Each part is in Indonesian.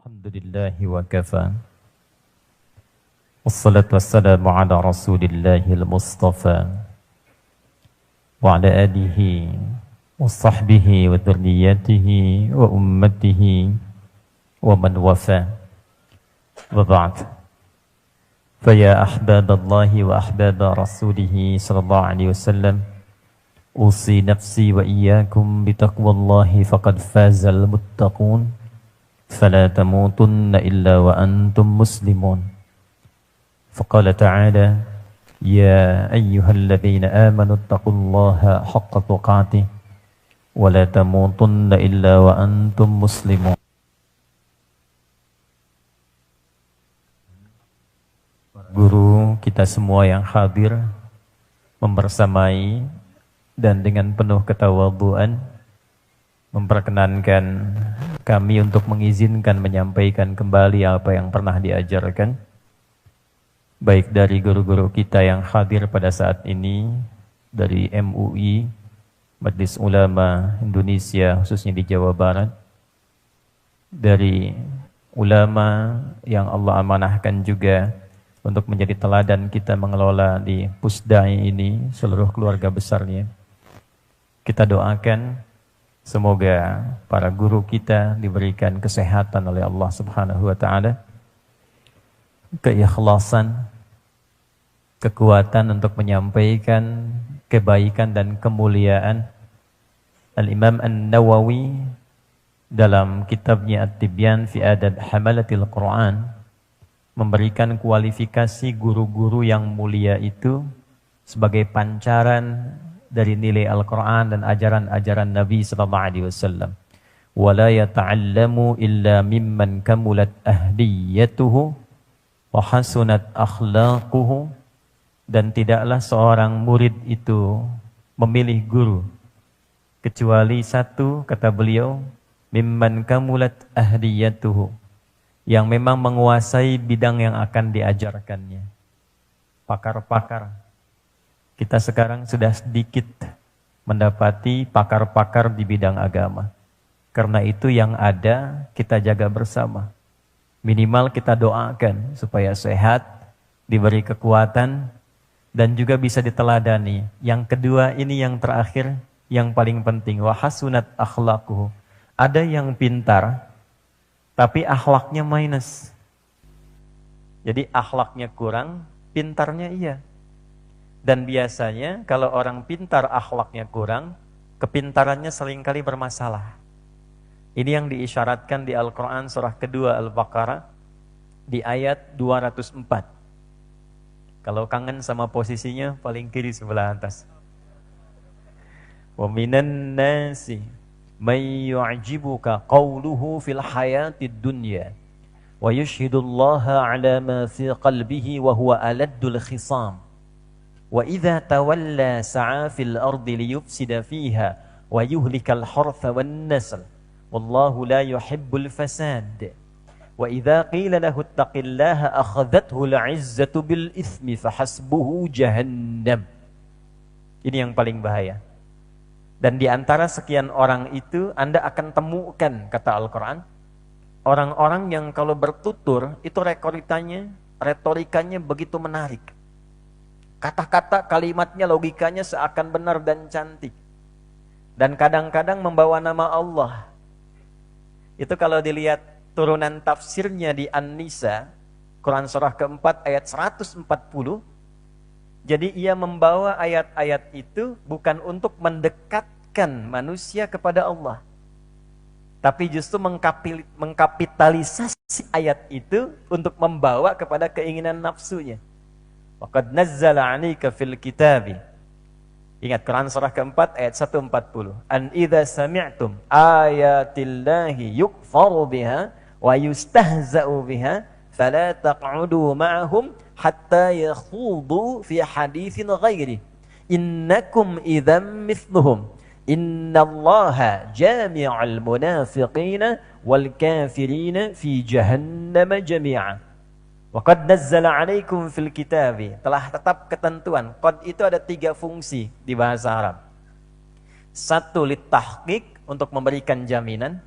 Alhamdulillahi wa kafa. Wassalatu wassalamu ala Rasulillahil Mustafa wa ala alihi wa sahbihi wa dhurriyyatihi wa ummatihi wa man wafa. Wa ba'd. Faya ahbaballahi wa ahbaba rasulihi sallallahu alaihi wasallam, usi nafsi wa iyyakum bitaqwallahi faqad fazal muttaqun. فلا تموتن إلا وأنتم مسلمون. فقال تعالى: يا أيها الذين آمنوا اتقوا الله حق تقاته ولا تموتن إلا وأنتم مسلمون. Guru kita semua yang hadir membersamai dan dengan penuh ketawadhuan memperkenankan kami untuk mengizinkan menyampaikan kembali apa yang pernah diajarkan, baik dari guru-guru kita yang hadir pada saat ini, dari MUI, Majelis Ulama Indonesia khususnya di Jawa Barat, dari ulama yang Allah amanahkan juga untuk menjadi teladan kita mengelola di Pusdai ini, seluruh keluarga besarnya. Kita doakan semoga para guru kita diberikan kesehatan oleh Allah Subhanahu wa taala, keikhlasan, kekuatan untuk menyampaikan kebaikan dan kemuliaan. Al-Imam An-Nawawi dalam kitabnya At-Tibyan fi Adab Hamalatil Quran memberikan kualifikasi guru-guru yang mulia itu sebagai pancaran dari nilai Al-Quran dan ajaran-ajaran Nabi SAW. وَلَا يَتَعَلَّمُ إِلَّا مِمَّنْ كَمُلَتْ أَهْلِيَّتُهُ وَحَسُنَتْ أَخْلَاقُهُ. Dan tidaklah seorang murid itu memilih guru kecuali satu, kata beliau, مِمَّنْ كَمُلَتْ أَهْلِيَّتُهُ, yang memang menguasai bidang yang akan diajarkannya. Pakar-pakar. Kita sekarang sudah sedikit mendapati pakar-pakar di bidang agama. Karena itu yang ada kita jaga bersama. Minimal kita doakan supaya sehat, diberi kekuatan, dan juga bisa diteladani. Yang kedua ini yang terakhir, yang paling penting. Wa hasunat akhlaquhu. Ada yang pintar, tapi akhlaknya minus. Jadi akhlaknya kurang, pintarnya iya. Dan biasanya kalau orang pintar akhlaknya kurang, kepintarannya seringkali bermasalah. Ini yang diisyaratkan di Al-Quran surah kedua Al-Baqarah di ayat 204. Kalau kangen sama posisinya paling kiri sebelah atas. Wa minan nasi may yu'jibuka qawluhu fil hayatid dunya wa yushhidullaha ala ma fi qalbihi wa huwa aladdul khisam. Wa idza tawalla sa'a fil ardi liyufsida fiha wa yuhlikal hartha wan nasl wallahu la yuhibbul fasad. Wa idza qila lahu ittaqillaha akhadhathu al'izzatu bil itsmi fahasbuhu jahannam. Ini yang paling bahaya. Dan di antara sekian orang itu Anda akan temukan, kata Al-Qur'an, orang-orang yang kalau bertutur itu retorikanya begitu menarik. Kata-kata, kalimatnya, logikanya seakan benar dan cantik. Dan kadang-kadang membawa nama Allah. Itu kalau dilihat turunan tafsirnya di An-Nisa, Quran surah keempat ayat 140. Jadi ia membawa ayat-ayat itu bukan untuk mendekatkan manusia kepada Allah. Tapi justru mengkapitalisasi ayat itu untuk membawa kepada keinginan nafsunya. Waqad nazzala 'alaika fil kitabi. Ingat Quran surah keempat ayat 140. An idza sami'tum ayatillahi yukfaru biha wa yustahza'u biha fala taq'udu ma'ahum hatta yakhudu fi haditsin ghairi. Innakum idzam mithluhum. Innallaha jami'ul munafiqina wal kafirina fi jahannam jami'a. Waqad nazzala 'alaikum fil kitabi. Telah tetap ketentuan. Qad itu ada 3 fungsi di bahasa Arab. 1 litahqiq, untuk memberikan jaminan.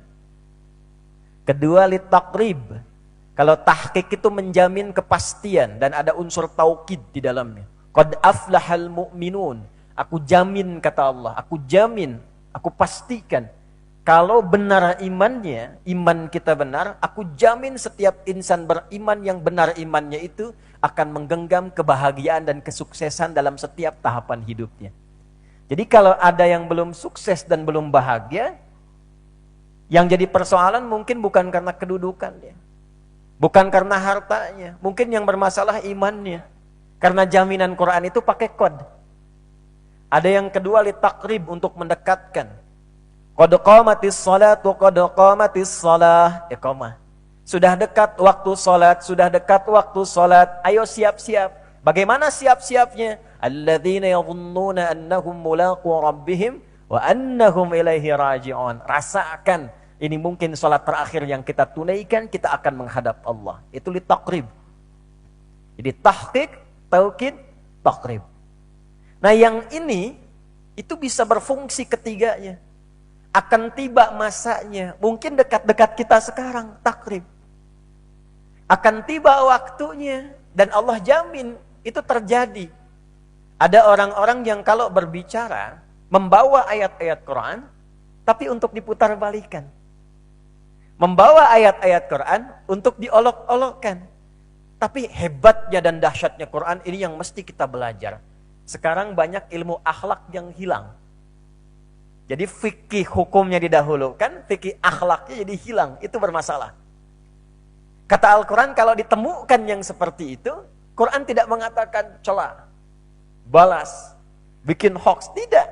Kedua, litaqrib. Kalau tahqiq itu menjamin kepastian dan ada unsur taukid di dalamnya. Qad aflahal mu'minun. Aku jamin, kata Allah, aku jamin, aku pastikan. Kalau benar imannya, iman kita benar, aku jamin setiap insan beriman yang benar imannya itu akan menggenggam kebahagiaan dan kesuksesan dalam setiap tahapan hidupnya. Jadi kalau ada yang belum sukses dan belum bahagia, yang jadi persoalan mungkin bukan karena kedudukannya, bukan karena hartanya, mungkin yang bermasalah imannya. Karena jaminan Quran itu pakai kod. Ada yang kedua, litaqrib, untuk mendekatkan. Qad qamatis salatu, qad qamatis salah. Iqamah. Sudah dekat waktu salat, sudah dekat waktu salat. Ayo siap-siap. Bagaimana siap-siapnya? Alladzina yadhunnuna annahum mulaqu rabbihim wa annahum ilaihi raji'un. Rasakan, ini mungkin salat terakhir yang kita tunaikan, kita akan menghadap Allah. Itu litaqrib. Jadi tahqiq, taukid, taqrib. Nah, yang ini itu bisa berfungsi ketiganya. Akan tiba masanya, mungkin dekat-dekat kita sekarang, takrib. Akan tiba waktunya, dan Allah jamin itu terjadi. Ada orang-orang yang kalau berbicara, membawa ayat-ayat Quran, tapi untuk diputar balikan. Membawa ayat-ayat Quran untuk diolok-olokkan. Tapi hebatnya dan dahsyatnya Quran ini yang mesti kita belajar. Sekarang banyak ilmu akhlak yang hilang. Jadi fikih hukumnya didahulukan, fikih akhlaknya jadi hilang. Itu bermasalah. Kata Al-Quran, kalau ditemukan yang seperti itu, Quran tidak mengatakan cela, balas, bikin hoax. Tidak.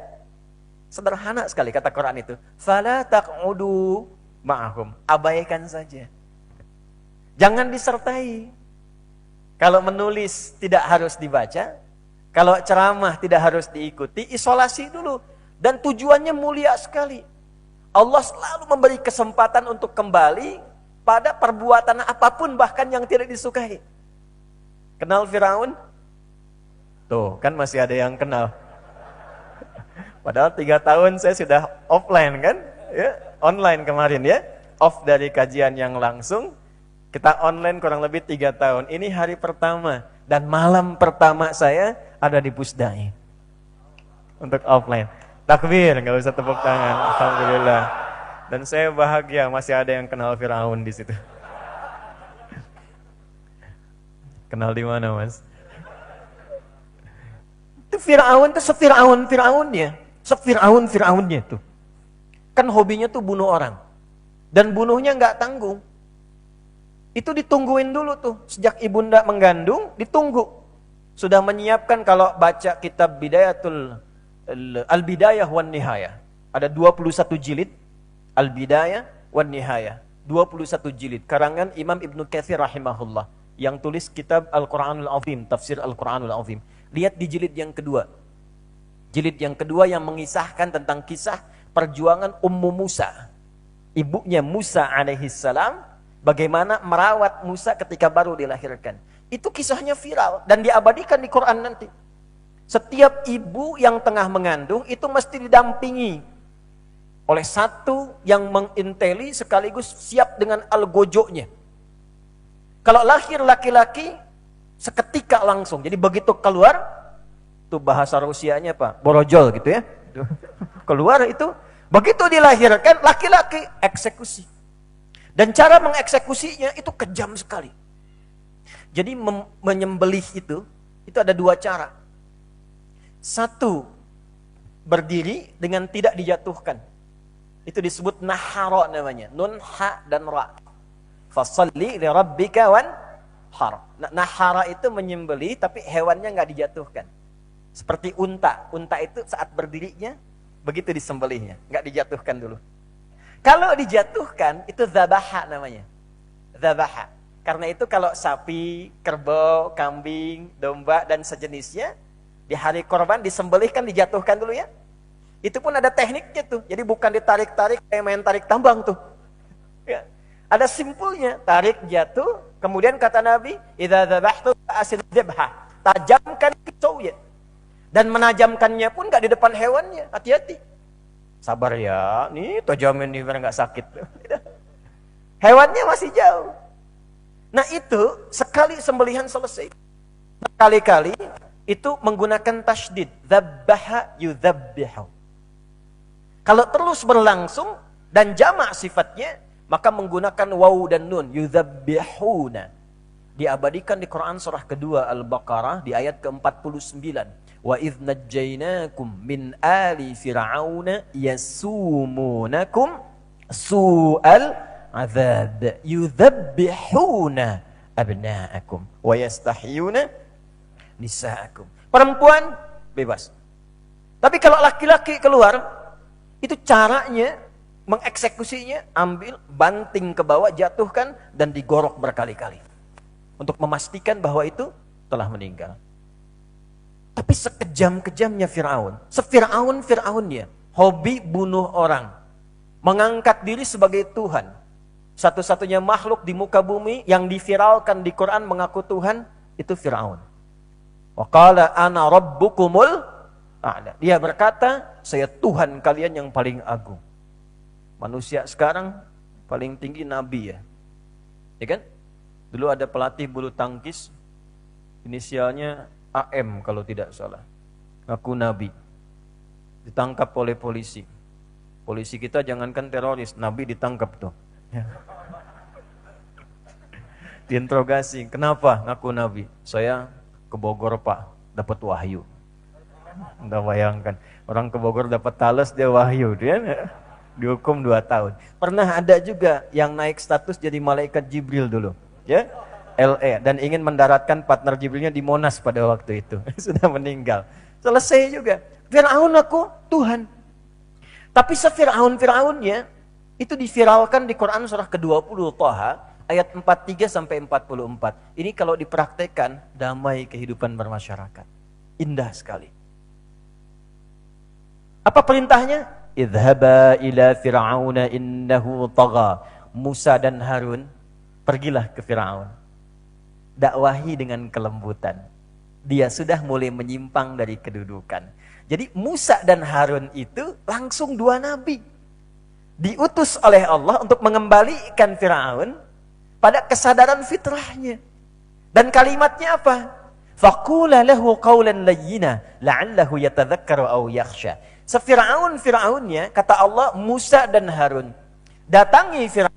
Sederhana sekali kata Quran itu. Fala taq'udu ma'ahum. Abaikan saja. Jangan disertai. Kalau menulis tidak harus dibaca. Kalau ceramah tidak harus diikuti, isolasi dulu. Dan tujuannya mulia sekali. Allah selalu memberi kesempatan untuk kembali pada perbuatan apapun, bahkan yang tidak disukai. Kenal Firaun? Tuh, kan masih ada yang kenal. Padahal 3 tahun saya sudah offline kan? Ya, online kemarin ya. Off dari kajian yang langsung. Kita online kurang lebih 3 tahun. Ini hari pertama. Dan malam pertama saya ada di Pusdai. Untuk offline. Takbir, nggak usah tepuk tangan. Alhamdulillah. Dan saya bahagia masih ada yang kenal Firaun di situ. Kenal di mana, Mas? Itu Firaun tuh Firaunnya. Firaunnya tuh. Kan hobinya tuh bunuh orang. Dan bunuhnya nggak tanggung. Itu ditungguin dulu tuh. Sejak ibunda mengandung, ditunggu. Sudah menyiapkan kalau baca kitab Al-Bidayah wan Nihayah. Ada 21 jilid Al-Bidayah wan Nihayah. 21 jilid karangan Imam Ibnu Katsir rahimahullah yang tulis kitab Al-Qur'anul Azim, tafsir Al-Qur'anul Azim. Lihat di jilid yang kedua. Jilid yang kedua yang mengisahkan tentang kisah perjuangan Ummu Musa. Ibunya Musa alaihissalam, bagaimana merawat Musa ketika baru dilahirkan. Itu kisahnya viral dan diabadikan di Quran nanti. Setiap ibu yang tengah mengandung itu mesti didampingi oleh satu yang menginteli sekaligus siap dengan algojoknya. Kalau lahir laki-laki, seketika langsung. Jadi begitu keluar, itu bahasa Rusianya apa? Borojol gitu ya. Keluar itu, begitu dilahirkan, laki-laki eksekusi. Dan cara mengeksekusinya itu kejam sekali. Jadi menyembelih itu ada 2 cara. Satu, berdiri dengan tidak dijatuhkan. Itu disebut nahara namanya. Nun, ha, dan ra. Fasalli li rabbika wanhar. Nahara itu menyembelih tapi hewannya nggak dijatuhkan. Seperti unta. Unta itu saat berdirinya begitu disembelihnya, nggak dijatuhkan dulu. Kalau dijatuhkan itu zabaha namanya. Zabaha. Karena itu kalau sapi, kerbau, kambing, domba dan sejenisnya di hari korban disembelihkan, dijatuhkan dulu ya. Itu pun ada tekniknya tuh. Jadi bukan ditarik-tarik kayak main tarik tambang tuh. Ya. Ada simpulnya, tarik jatuh, kemudian kata Nabi, idza dzabhtu fa'asil dzabha. Tajamkan pisaunya. Dan menajamkannya pun enggak di depan hewannya, hati-hati. Sabar ya, nih tajamin nih biar enggak sakit. Hewannya masih jauh. Nah itu sekali sembelihan selesai. Kali-kali itu menggunakan tasydid. Dzabbaha yudzabbihu. Kalau terus berlangsung dan jamak sifatnya, maka menggunakan waw dan nun. Yudzabbihuna. Diabadikan di Quran surah kedua Al-Baqarah di ayat ke-49. Wa idh najjaynakum min ali fir'auna yasumunakum su'al azab yudzabbihuna abna'akum wa yastahyuna nisa'akum. Perempuan bebas. Tapi kalau laki-laki keluar, itu caranya mengeksekusinya, ambil banting ke bawah, jatuhkan dan digorok berkali-kali untuk memastikan bahwa itu telah meninggal. Tapi sekejam-kejamnya Fir'aun, Fir'aunnya hobi bunuh orang, mengangkat diri sebagai Tuhan. Satu-satunya makhluk di muka bumi yang diviralkan di Quran mengaku Tuhan, itu Fir'aun. Wa qala ana rabbukumul a'la. Dia berkata, saya Tuhan kalian yang paling agung. Manusia sekarang paling tinggi nabi ya. Ya kan? Dulu ada pelatih bulu tangkis, inisialnya AM kalau tidak salah. Ngaku nabi. Ditangkap oleh polisi. Polisi kita jangankan teroris, nabi ditangkap tuh. Ya. Diinterogasi, kenapa ngaku nabi? Saya ke Bogor Pak, dapat wahyu. Anda bayangkan, orang ke Bogor dapat talas, dia wahyu, dia dihukum 2 tahun. Pernah ada juga yang naik status jadi malaikat Jibril dulu, ya, LE, dan ingin mendaratkan partner Jibrilnya di Monas pada waktu itu. Sudah meninggal. Selesai juga. Fir'aun aku Tuhan. Tapi se-Fir'aun-Fir'aunnya itu diviralkan di Quran surah ke-20 Thaha ayat 43 sampai 44. Ini kalau dipraktekkan damai kehidupan bermasyarakat. Indah sekali. Apa perintahnya? Idhaba ila fir'auna innahu tagha. Musa dan Harun pergilah ke Fir'aun. Dakwahi dengan kelembutan. Dia sudah mulai menyimpang dari kedudukan. Jadi Musa dan Harun itu langsung 2 nabi. Diutus oleh Allah untuk mengembalikan Fir'aun pada kesadaran fitrahnya. Dan kalimatnya apa? Faqula lahu qawlan layyina la'allahu yatadhakkaru aw yakhsha. Se-Fir'aun-Fir'aunnya, kata Allah, Musa dan Harun, datangi Fir'aun,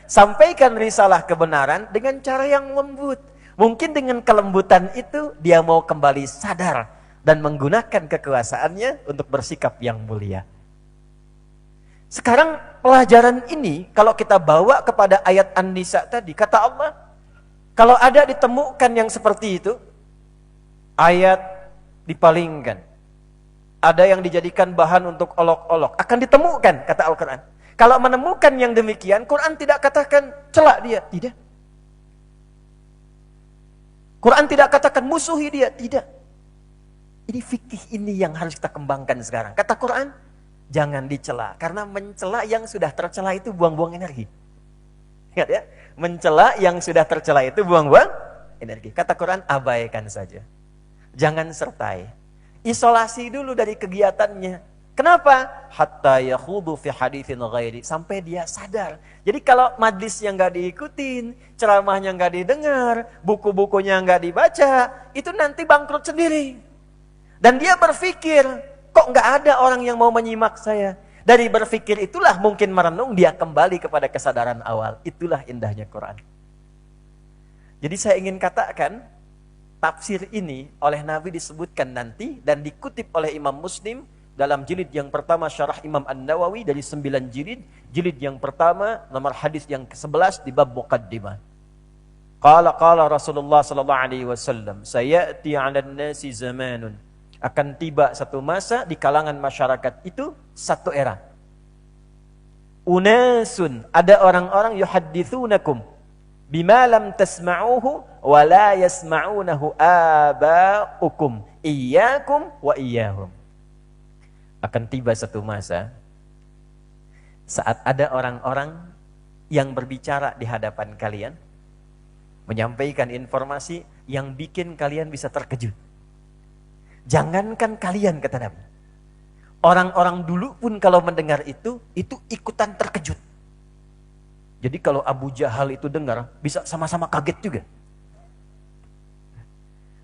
sampaikan risalah kebenaran dengan cara yang lembut. Mungkin dengan kelembutan itu dia mau kembali sadar dan menggunakan kekuasaannya untuk bersikap yang mulia. Sekarang pelajaran ini kalau kita bawa kepada ayat An-Nisa tadi, kata Allah, kalau ada ditemukan yang seperti itu, ayat dipalingkan. Ada yang dijadikan bahan untuk olok-olok, akan ditemukan, kata Al-Quran. Kalau menemukan yang demikian, Quran tidak katakan celak dia, tidak. Quran tidak katakan musuhi dia, tidak. Ini fikih ini yang harus kita kembangkan sekarang. Kata Quran, jangan dicela, karena mencela yang sudah tercela itu buang-buang energi. Ingat ya, mencela yang sudah tercela itu buang-buang energi. Kata Quran, abaikan saja. Jangan sertai. Isolasi dulu dari kegiatannya. Kenapa? Hatta yakhudu fi haditsin ghairi, sampai dia sadar. Jadi kalau majlisnya nggak diikutin, ceramahnya nggak didengar, buku-bukunya nggak dibaca, itu nanti bangkrut sendiri. Dan dia berpikir, kok nggak ada orang yang mau menyimak saya? Dari berpikir itulah mungkin merenung, dia kembali kepada kesadaran awal. Itulah indahnya Quran. Jadi saya ingin katakan, tafsir ini oleh Nabi disebutkan nanti dan dikutip oleh Imam Muslim dalam jilid yang pertama Syarah Imam An-Nawawi dari 9 jilid. Jilid yang pertama nomor hadis yang ke-11 di bab Muqaddimah. Qala Rasulullah sallallahu alaihi wasallam, sayati 'alan nasi zamanun. Akan tiba satu masa di kalangan masyarakat itu satu era. Unasun, ada orang-orang yuhadditsunakum bima lam tasma'uhu wa la yasma'unahu aba'ukum iyyakum wa iyyahum. Akan tiba satu masa saat ada orang-orang yang berbicara di hadapan kalian, menyampaikan informasi yang bikin kalian bisa terkejut. Jangankan kalian, kata Nabi, orang-orang dulu pun kalau mendengar itu ikutan terkejut. Jadi kalau Abu Jahal itu dengar, bisa sama-sama kaget juga.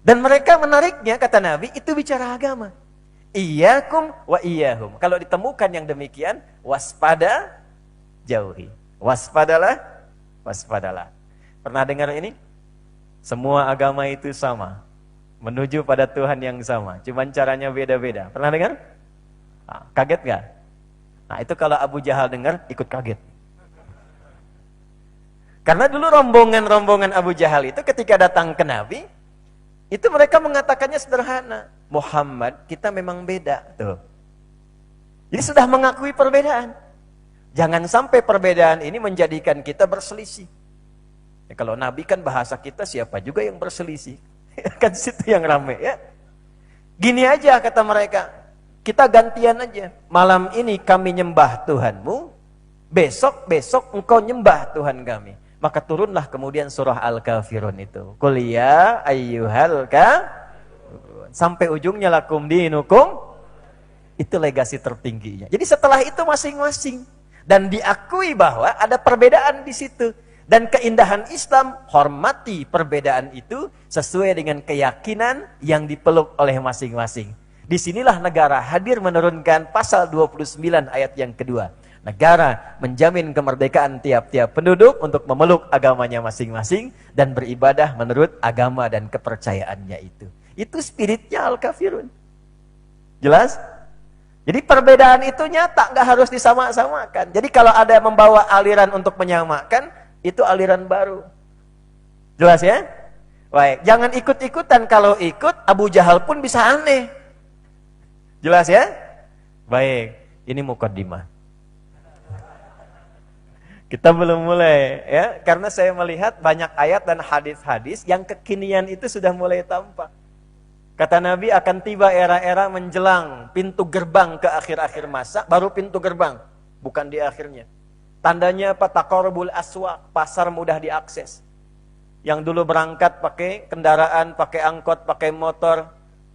Dan mereka menariknya, kata Nabi, itu bicara agama. Iyyakum wa iyyahum. Kalau ditemukan yang demikian, waspada, jauhi. Waspadalah, waspadalah. Pernah dengar ini? Semua agama itu sama. Menuju pada Tuhan yang sama. Cuman caranya beda-beda. Pernah dengar? Nah, kaget gak? Nah itu kalau Abu Jahal dengar, ikut kaget. Karena dulu rombongan Abu Jahal itu ketika datang ke Nabi, itu mereka mengatakannya sederhana. Muhammad, kita memang beda. Tuh. Jadi sudah mengakui perbedaan. Jangan sampai perbedaan ini menjadikan kita berselisih. Ya, kalau Nabi kan bahasa kita siapa juga yang berselisih. Kan situ yang rame ya. Gini aja kata mereka. Kita gantian aja. Malam ini kami nyembah Tuhanmu. Besok engkau nyembah Tuhan kami. Maka turunlah kemudian surah Al-Kafirun itu. Qul ya ayyuhal kafirun. Sampai ujungnya lakum dinukum. Itu legasi tertingginya. Jadi setelah itu masing-masing. Dan diakui bahwa ada perbedaan di situ. Dan keindahan Islam, hormati perbedaan itu sesuai dengan keyakinan yang dipeluk oleh masing-masing. Disinilah negara hadir menurunkan pasal 29 ayat yang kedua. Negara menjamin kemerdekaan tiap-tiap penduduk untuk memeluk agamanya masing-masing dan beribadah menurut agama dan kepercayaannya itu. Itu spiritnya Al-Kafirun. Jelas? Jadi perbedaan itu nyata, nggak harus disama-samakan. Jadi kalau ada membawa aliran untuk menyamakan, itu aliran baru. Jelas ya? Baik, jangan ikut-ikutan. Kalau ikut, Abu Jahal pun bisa aneh. Jelas ya? Baik, ini mukaddimah. Kita belum mulai ya, karena saya melihat banyak ayat dan hadis-hadis yang kekinian itu sudah mulai tampak. Kata Nabi akan tiba era-era menjelang pintu gerbang ke akhir-akhir masa, baru pintu gerbang, bukan di akhirnya. Tandanya apa? Taqarrubul aswaq, pasar mudah diakses. Yang dulu berangkat pakai kendaraan, pakai angkot, pakai motor,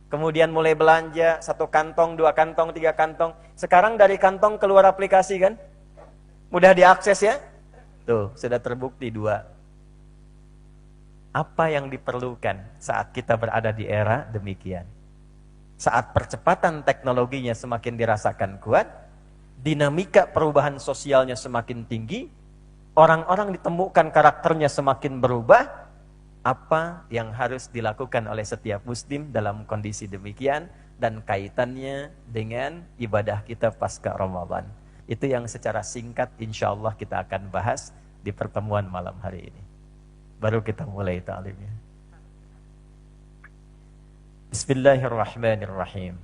kemudian mulai belanja, 1 kantong, 2 kantong, 3 kantong. Sekarang dari kantong keluar aplikasi kan? Mudah diakses ya? Tuh, sudah terbukti 2. Apa yang diperlukan saat kita berada di era demikian? Saat percepatan teknologinya semakin dirasakan kuat, dinamika perubahan sosialnya semakin tinggi, orang-orang ditemukan karakternya semakin berubah, apa yang harus dilakukan oleh setiap muslim dalam kondisi demikian dan kaitannya dengan ibadah kita pasca Ramadan. Itu yang secara singkat insya Allah kita akan bahas di pertemuan malam hari ini. Baru kita mulai ta'limnya. Bismillahirrahmanirrahim.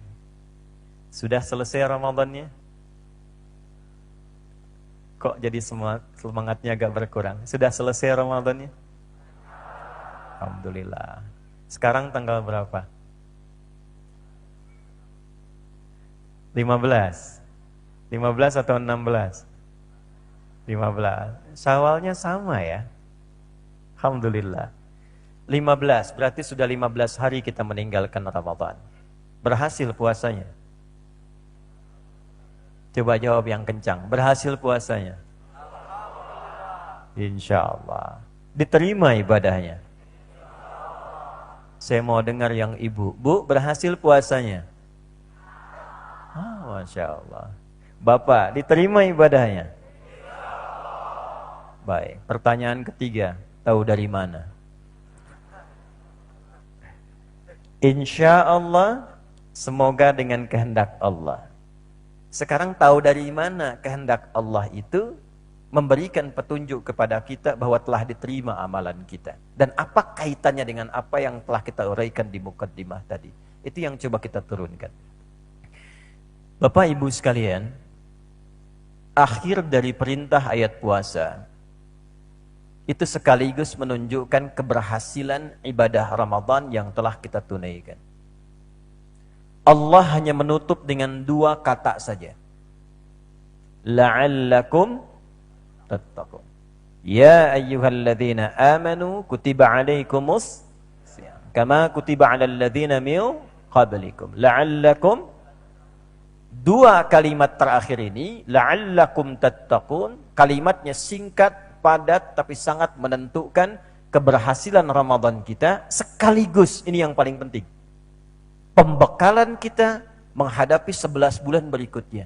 Sudah selesai Ramadannya? Kok jadi semangatnya agak berkurang? Sudah selesai Ramadannya? Alhamdulillah. Sekarang tanggal berapa? 15 atau 16? 15. Syawalnya sama ya. Alhamdulillah. 15, berarti sudah 15 hari kita meninggalkan Ramadan. Berhasil puasanya? Coba jawab yang kencang. Berhasil puasanya? Insya Allah. Diterima ibadahnya? Saya mau dengar yang ibu. Bu, berhasil puasanya? Masya Allah. Bapak, diterima ibadahnya? Baik, pertanyaan ketiga, tahu dari mana? Insya Allah, semoga dengan kehendak Allah. Sekarang tahu dari mana kehendak Allah itu memberikan petunjuk kepada kita bahwa telah diterima amalan kita. Dan apa kaitannya dengan apa yang telah kita uraikan di mukaddimah tadi. Itu yang coba kita turunkan. Bapak Ibu sekalian, akhir dari perintah ayat puasa itu sekaligus menunjukkan keberhasilan ibadah Ramadan yang telah kita tunaikan. Allah hanya menutup dengan 2 kata saja. La'allakum tattaqun. Ya ayyuhalladzina amanu kutiba alaikumus shiyam kama kutiba alal ladzina min qablikum la'allakum. 2 kalimat terakhir ini, la'allakum tattaqun, kalimatnya singkat, padat tapi sangat menentukan keberhasilan Ramadan kita, sekaligus ini yang paling penting, pembekalan kita menghadapi 11 bulan berikutnya.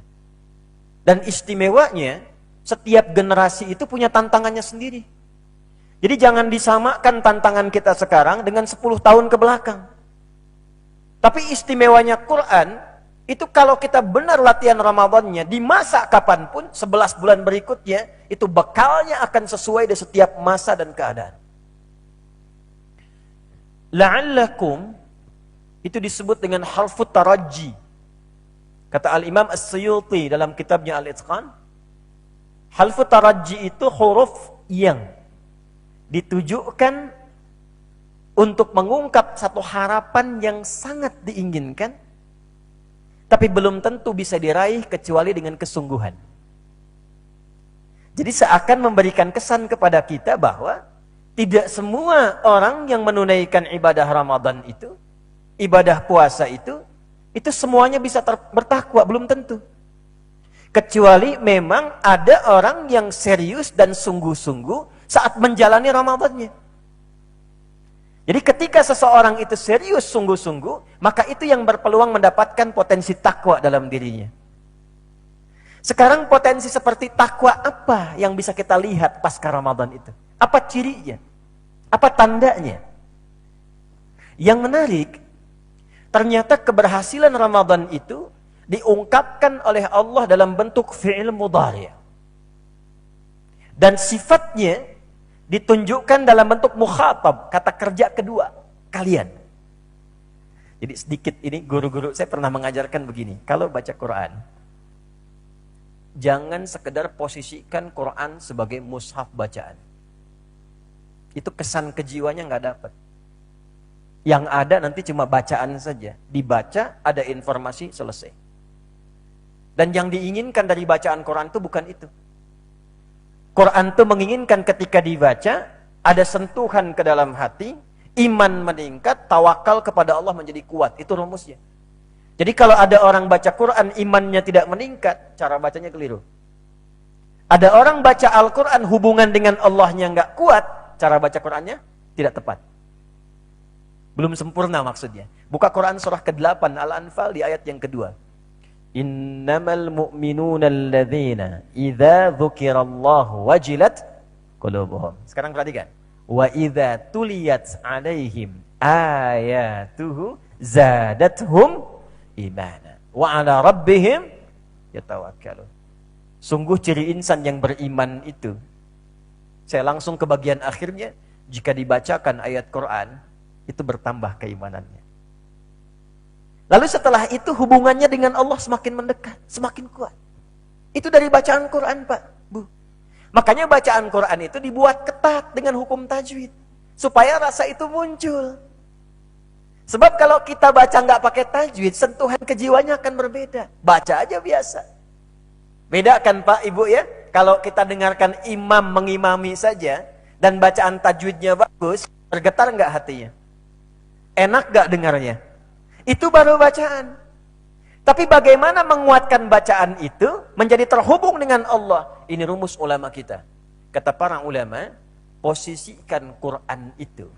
Dan istimewanya, setiap generasi itu punya tantangannya sendiri. Jadi jangan disamakan tantangan kita sekarang dengan 10 tahun ke belakang. Tapi istimewanya Quran, itu kalau kita benar latihan Ramadannya, di masa kapanpun, 11 bulan berikutnya, itu bekalnya akan sesuai di setiap masa dan keadaan. La'allakum, itu disebut dengan harfut taraji. Kata Al-Imam As-Suyuti dalam kitabnya Al-Itqan, harfut taraji itu huruf yang ditujukan untuk mengungkap satu harapan yang sangat diinginkan, tapi belum tentu bisa diraih kecuali dengan kesungguhan. Jadi seakan memberikan kesan kepada kita bahwa tidak semua orang yang menunaikan ibadah Ramadan itu, ibadah puasa itu semuanya bisa bertakwa, belum tentu. Kecuali memang ada orang yang serius dan sungguh-sungguh saat menjalani Ramadannya. Jadi ketika seseorang itu serius sungguh-sungguh, maka itu yang berpeluang mendapatkan potensi takwa dalam dirinya. Sekarang potensi seperti takwa apa yang bisa kita lihat pasca Ramadan itu? Apa cirinya? Apa tandanya? Yang menarik, ternyata keberhasilan Ramadan itu diungkapkan oleh Allah dalam bentuk fi'il mudhari'. Dan sifatnya ditunjukkan dalam bentuk mukhatab, kata kerja kedua, kalian. Jadi sedikit ini, guru-guru saya pernah mengajarkan begini, kalau baca Quran, jangan sekedar posisikan Quran sebagai mushaf bacaan. Itu kesan kejiwanya nggak dapat. Yang ada nanti cuma bacaan saja, dibaca, ada informasi, selesai. Dan yang diinginkan dari bacaan Quran itu bukan itu. Quran itu menginginkan ketika dibaca, ada sentuhan ke dalam hati, iman meningkat, tawakal kepada Allah menjadi kuat. Itu rumusnya. Jadi kalau ada orang baca Quran, imannya tidak meningkat, cara bacanya keliru. Ada orang baca Al-Quran, hubungan dengan Allahnya nggak kuat, cara baca Qurannya tidak tepat. Belum sempurna maksudnya. Buka Quran surah ke-8, Al-Anfal di ayat yang kedua. Innamal mu'minuna alladzina idza dzukirallahu wajilat qulubuhum. Sekarang perhatikan. Wa idza tuliyat 'alaihim ayatuhu zadatuhum imana wa 'ala rabbihim yatawakkalun. Sungguh ciri insan yang beriman itu. Saya langsung ke bagian akhirnya, jika dibacakan ayat Quran itu bertambah keimanannya. Lalu setelah itu hubungannya dengan Allah semakin mendekat, semakin kuat. Itu dari bacaan Quran, Pak, Bu. Makanya bacaan Quran itu dibuat ketat dengan hukum tajwid. Supaya rasa itu muncul. Sebab kalau kita baca nggak pakai tajwid, sentuhan kejiwanya akan berbeda. Baca aja biasa. Beda kan Pak, Ibu ya? Kalau kita dengarkan imam mengimami saja, dan bacaan tajwidnya bagus, bergetar nggak hatinya? Enak nggak dengarnya? Itu baru bacaan. Tapi bagaimana menguatkan bacaan itu menjadi terhubung dengan Allah? Ini rumus ulama kita. Kata para ulama, posisikan Quran itu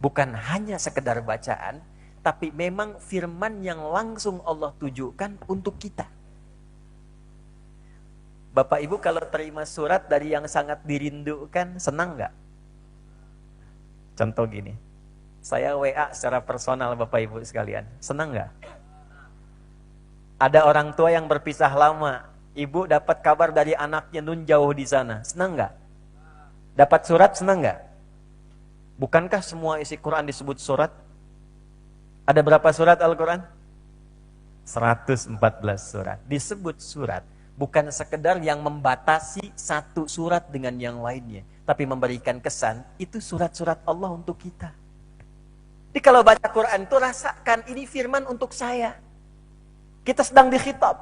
bukan hanya sekedar bacaan, tapi memang firman yang langsung Allah tujukan untuk kita. Bapak Ibu kalau terima surat dari yang sangat dirindukan, senang nggak? Contoh gini. Saya WA secara personal Bapak Ibu sekalian. Senang nggak? Ada orang tua yang berpisah lama. Ibu dapat kabar dari anaknya nun jauh di sana. Senang nggak? Dapat surat senang nggak? Bukankah semua isi Quran disebut surat? Ada berapa surat Al-Quran? 114 surat. Disebut surat. Bukan sekedar yang membatasi satu surat dengan yang lainnya. Tapi memberikan kesan, itu surat-surat Allah untuk kita. Jadi kalau baca Quran itu rasakan ini firman untuk saya. Kita sedang dikhitab.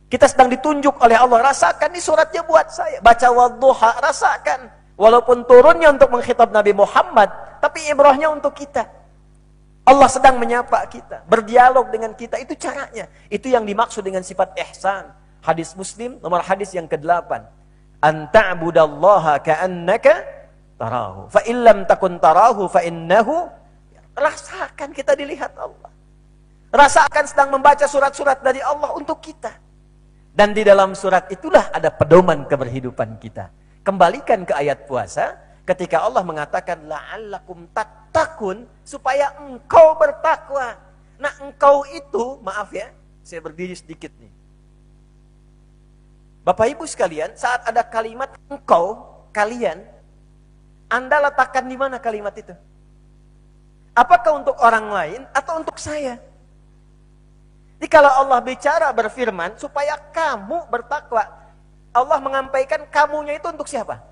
Kita sedang ditunjuk oleh Allah. Rasakan ini suratnya buat saya. Baca wadduha, rasakan. Walaupun turunnya untuk mengkhitab Nabi Muhammad, tapi ibrahnya untuk kita. Allah sedang menyapa kita, berdialog dengan kita. Itu caranya. Itu yang dimaksud dengan sifat ihsan. Hadis Muslim, nomor hadis yang ke-8. an ta'budallaha ka'annaka tarahu. Fa illam takun tarahu fa innahu. Rasakan kita dilihat Allah. Rasakan sedang membaca surat-surat dari Allah untuk kita. Dan di dalam surat itulah ada pedoman keberhidupan kita. Kembalikan ke ayat puasa ketika Allah mengatakan la'allakum tattaqun, supaya engkau bertakwa. Nah, engkau itu, maaf ya, saya berdiri sedikit nih. Bapak Ibu sekalian, saat ada kalimat engkau, kalian, Anda letakkan di mana kalimat itu? Apakah untuk orang lain atau untuk saya? Jadi kalau Allah bicara berfirman supaya kamu bertakwa, Allah menyampaikan kamunya itu untuk siapa?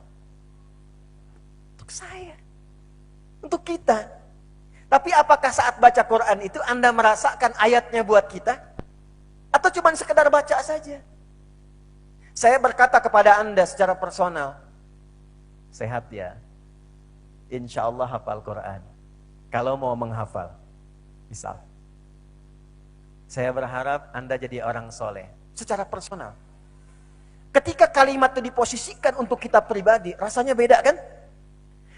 Untuk saya. Untuk kita. Tapi apakah saat baca Quran itu Anda merasakan ayatnya buat kita? Atau cuma sekedar baca saja? Saya berkata kepada Anda secara personal, sehat ya, insya Allah hafal Quran. Kalau mau menghafal, misal. Saya berharap Anda jadi orang soleh, secara personal. Ketika kalimat itu diposisikan untuk kita pribadi, rasanya beda kan?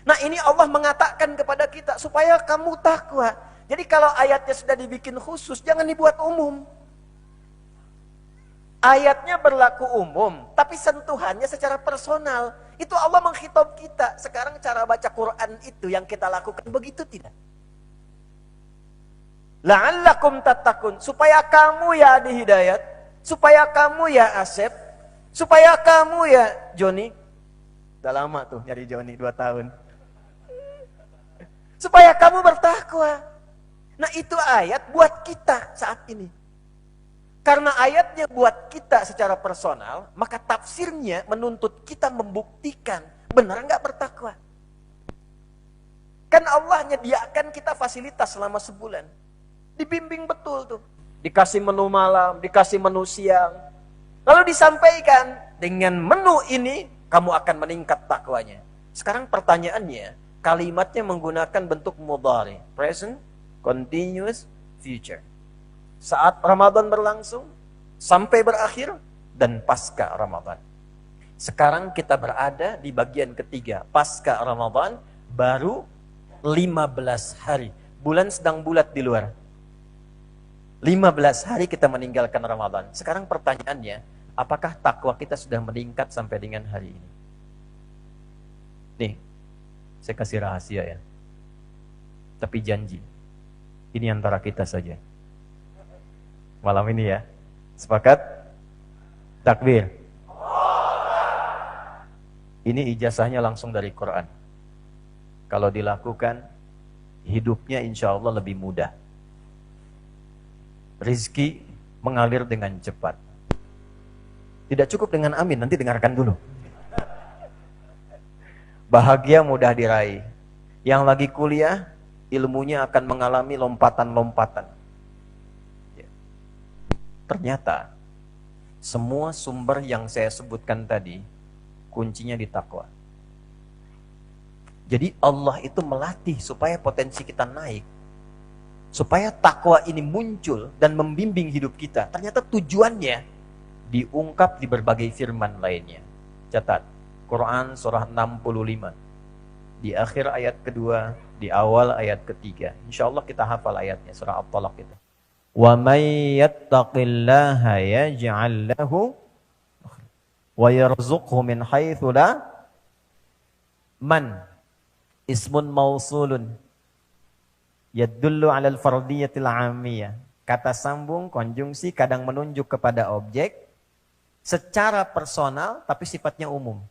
Nah, ini Allah mengatakan kepada kita, supaya kamu takwa. Jadi kalau ayatnya sudah dibikin khusus, jangan dibuat umum. Ayatnya berlaku umum, tapi sentuhannya secara personal. Itu Allah mengkhitob kita. Sekarang cara baca Quran itu yang kita lakukan begitu tidak? La'allakum tattaqun, supaya kamu ya Adi Hidayat, supaya kamu ya Asep, supaya kamu ya Joni. Udah lama tuh nyari Joni, 2 tahun. Supaya kamu bertakwa. Nah, itu ayat buat kita saat ini. Karena ayatnya buat kita secara personal, maka tafsirnya menuntut kita membuktikan benar nggak bertakwa. Kan Allah nyediakan kita fasilitas selama sebulan. Dibimbing betul tuh. Dikasih menu malam, dikasih menu siang. Lalu disampaikan, dengan menu ini kamu akan meningkat takwanya. Sekarang pertanyaannya, kalimatnya menggunakan bentuk mudhari, present, continuous, future. Saat Ramadan berlangsung, sampai berakhir, dan pasca Ramadan. Sekarang kita berada di bagian ketiga, pasca Ramadan, baru 15 hari. Bulan sedang bulat di luar. 15 hari kita meninggalkan Ramadan. Sekarang pertanyaannya, apakah takwa kita sudah meningkat sampai dengan hari ini? Nih, saya kasih rahasia ya. Tapi janji, ini antara kita saja. Malam ini ya. Sepakat? Takbir. Ini ijazahnya langsung dari Quran. Kalau dilakukan, hidupnya insya Allah lebih mudah. Rizki mengalir dengan cepat. Tidak cukup dengan amin, nanti dengarkan dulu. Bahagia mudah diraih. Yang lagi kuliah, ilmunya akan mengalami lompatan-lompatan. Ternyata, semua sumber yang saya sebutkan tadi, kuncinya di takwa. Jadi Allah itu melatih supaya potensi kita naik. Supaya takwa ini muncul dan membimbing hidup kita. Ternyata tujuannya diungkap di berbagai firman lainnya. Catat, Quran surah 65. Di akhir ayat kedua, di awal ayat ketiga. Insya Allah kita hafal ayatnya, surah At-Talaq itu. Wa may yattaqillaha yaj'al lahu wa yarzuqhu min haitsu la man ismun mausulun yadullu 'alal fardiyatil 'amiyah. Kata sambung konjungsi kadang menunjuk kepada objek secara personal tapi sifatnya umum.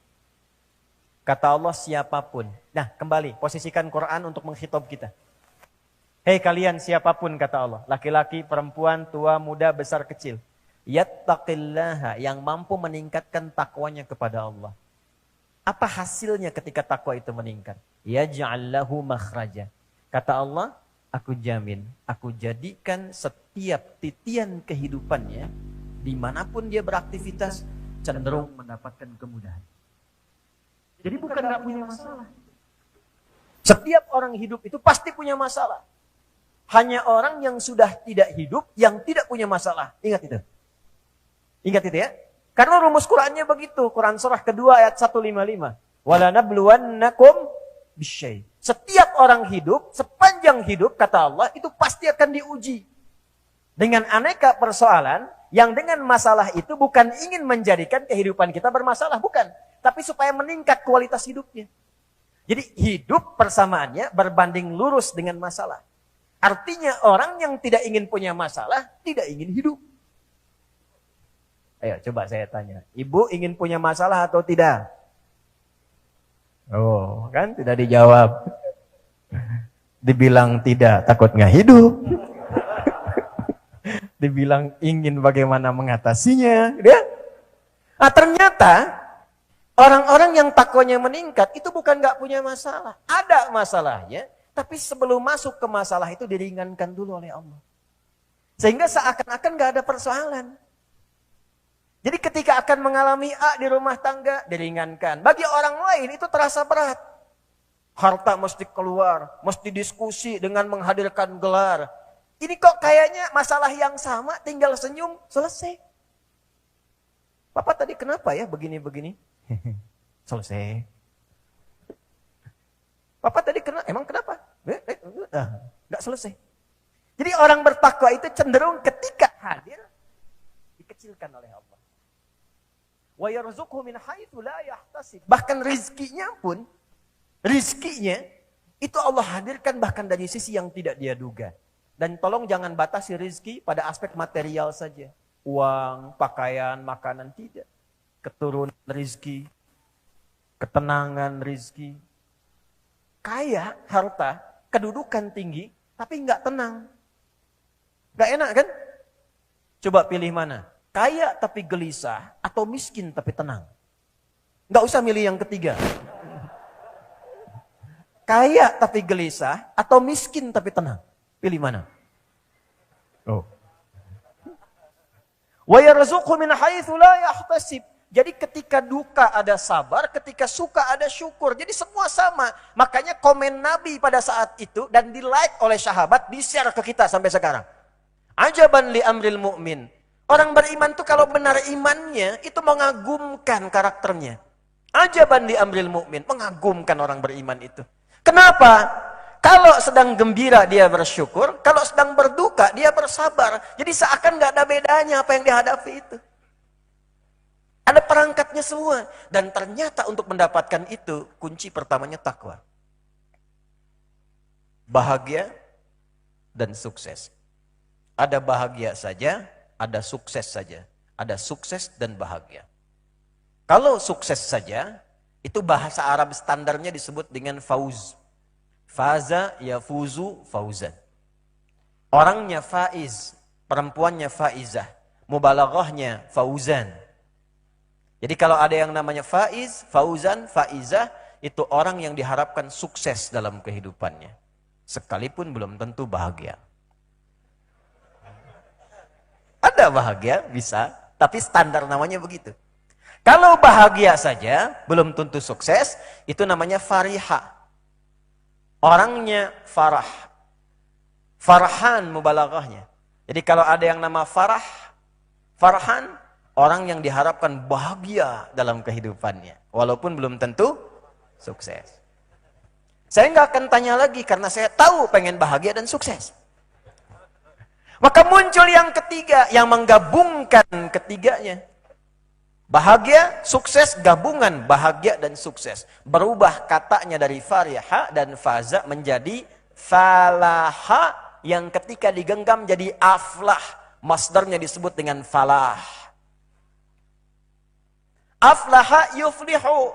Kata Allah siapapun. Nah, kembali posisikan Quran untuk mengkhitob kita. Hei kalian siapapun kata Allah, laki-laki, perempuan, tua, muda, besar, kecil. Yattaqillaha, yang mampu meningkatkan takwanya kepada Allah. Apa hasilnya ketika takwa itu meningkat? Yaj'al lahu makhraja. Kata Allah, aku jamin, aku jadikan setiap titian kehidupannya, dimanapun dia beraktivitas, cenderung mendapatkan kemudahan. Jadi bukan gak punya masalah. Setiap orang hidup itu pasti punya masalah. Hanya orang yang sudah tidak hidup, yang tidak punya masalah. Ingat itu. Ingat itu ya. Karena rumus Qur'annya begitu. Quran surah kedua ayat 155. Wala nabluwannakum bisyai. Setiap orang hidup, sepanjang hidup, kata Allah, itu pasti akan diuji. Dengan aneka persoalan, yang dengan masalah itu bukan ingin menjadikan kehidupan kita bermasalah. Bukan. Tapi supaya meningkat kualitas hidupnya. Jadi hidup persamaannya berbanding lurus dengan masalah. Artinya orang yang tidak ingin punya masalah, tidak ingin hidup. Ayo coba saya tanya. Ibu ingin punya masalah atau tidak? Oh, kan tidak dijawab. Dibilang tidak, takut nggak hidup. Dibilang ingin bagaimana mengatasinya. Nah, ternyata orang-orang yang takutnya meningkat itu bukan nggak punya masalah. Ada masalahnya, tapi sebelum masuk ke masalah itu diringankan dulu oleh Allah. Sehingga seakan-akan nggak ada persoalan. Jadi ketika akan mengalami A di rumah tangga, diringankan. Bagi orang lain itu terasa berat. Harta mesti keluar, mesti diskusi dengan menghadirkan gelar. Ini kok kayaknya masalah yang sama, tinggal senyum, selesai. Papa tadi kenapa ya begini-begini? Selesai. Papa tadi emang kenapa? Nggak selesai. Jadi orang bertakwa itu cenderung ketika hadir, dikecilkan oleh Allah. Wa yarzuqhu min haitsu la yahtasib. Bahkan rizkinya pun, rizkinya itu Allah hadirkan bahkan dari sisi yang tidak dia duga. Dan tolong jangan batasi rizki pada aspek material saja. Uang, pakaian, makanan, tidak. Keturunan rizki, ketenangan rizki. Kaya, harta, kedudukan tinggi, tapi nggak tenang. Nggak enak kan? Coba pilih mana? Kaya tapi gelisah atau miskin tapi tenang. Nggak usah milih yang ketiga. Kaya tapi gelisah atau miskin tapi tenang. Pilih mana? Oh. Wa yarzuqhu min haitsu la yahtasib. Jadi ketika duka ada sabar, ketika suka ada syukur. Jadi semua sama. Makanya komen Nabi pada saat itu dan di-like oleh sahabat, di-share ke kita sampai sekarang. Ajaban li amril mu'min. Orang beriman itu kalau benar imannya, itu mengagumkan karakternya. Ajaban li amril mu'min, mengagumkan orang beriman itu. Kenapa? Kalau sedang gembira dia bersyukur, kalau sedang berduka dia bersabar. Jadi seakan gak ada bedanya apa yang dihadapi itu. Ada perangkatnya semua. Dan ternyata untuk mendapatkan itu, kunci pertamanya takwa. Bahagia dan sukses. Ada bahagia saja, ada sukses saja. Ada sukses dan bahagia. Kalau sukses saja, itu bahasa Arab standarnya disebut dengan fauz. Faza yafuzu fauzan. Orangnya faiz, perempuannya faizah. Mubalaghahnya fauzan. Jadi kalau ada yang namanya faiz, fauzan, faizah, itu orang yang diharapkan sukses dalam kehidupannya. Sekalipun belum tentu bahagia. Ada bahagia, bisa, tapi standar namanya begitu. Kalau bahagia saja, belum tentu sukses, itu namanya farihah. Orangnya farah. Farhan mubalaghahnya. Jadi kalau ada yang nama farhan, orang yang diharapkan bahagia dalam kehidupannya. Walaupun belum tentu sukses. Saya nggak akan tanya lagi karena saya tahu pengen bahagia dan sukses. Maka muncul yang ketiga yang menggabungkan ketiganya. Bahagia, sukses, gabungan bahagia dan sukses. Berubah katanya dari fariha dan faza menjadi falaha yang ketika digenggam jadi aflah. Masdarnya disebut dengan falah. Aflaha yuflihu.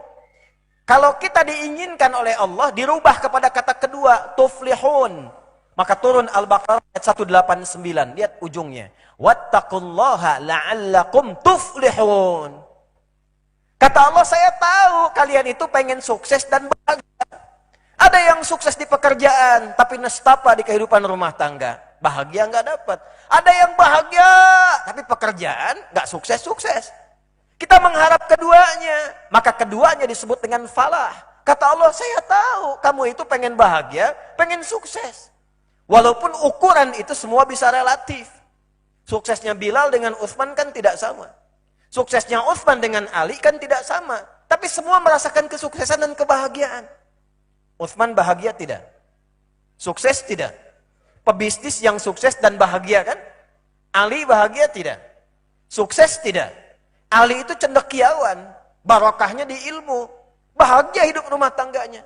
Kalau kita diinginkan oleh Allah, dirubah kepada kata kedua, tuflihun. Maka turun Al-Baqarah ayat 189. Lihat ujungnya. Wattaqullaha la'allakum tuflihun. Kata Allah, saya tahu kalian itu pengen sukses dan bahagia. Ada yang sukses di pekerjaan, tapi nestapa di kehidupan rumah tangga. Bahagia nggak dapat. Ada yang bahagia, tapi pekerjaan nggak sukses-sukses. Kita mengharap keduanya, maka keduanya disebut dengan falah. Kata Allah, saya tahu kamu itu pengen bahagia, pengen sukses. Walaupun ukuran itu semua bisa relatif. Suksesnya Bilal dengan Utsman kan tidak sama. Suksesnya Utsman dengan Ali kan tidak sama. Tapi semua merasakan kesuksesan dan kebahagiaan. Utsman bahagia tidak? Sukses tidak? Pebisnis yang sukses dan bahagia kan? Ali bahagia tidak? Sukses tidak? Ali itu cendekiawan. Barokahnya di ilmu. Bahagia hidup rumah tangganya.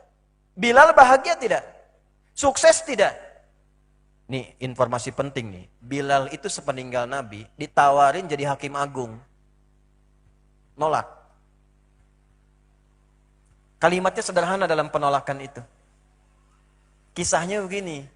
Bilal bahagia tidak? Sukses tidak? Nih informasi penting nih. Bilal itu sepeninggal Nabi ditawarin jadi hakim agung. Nolak. Kalimatnya sederhana dalam penolakan itu. Kisahnya begini.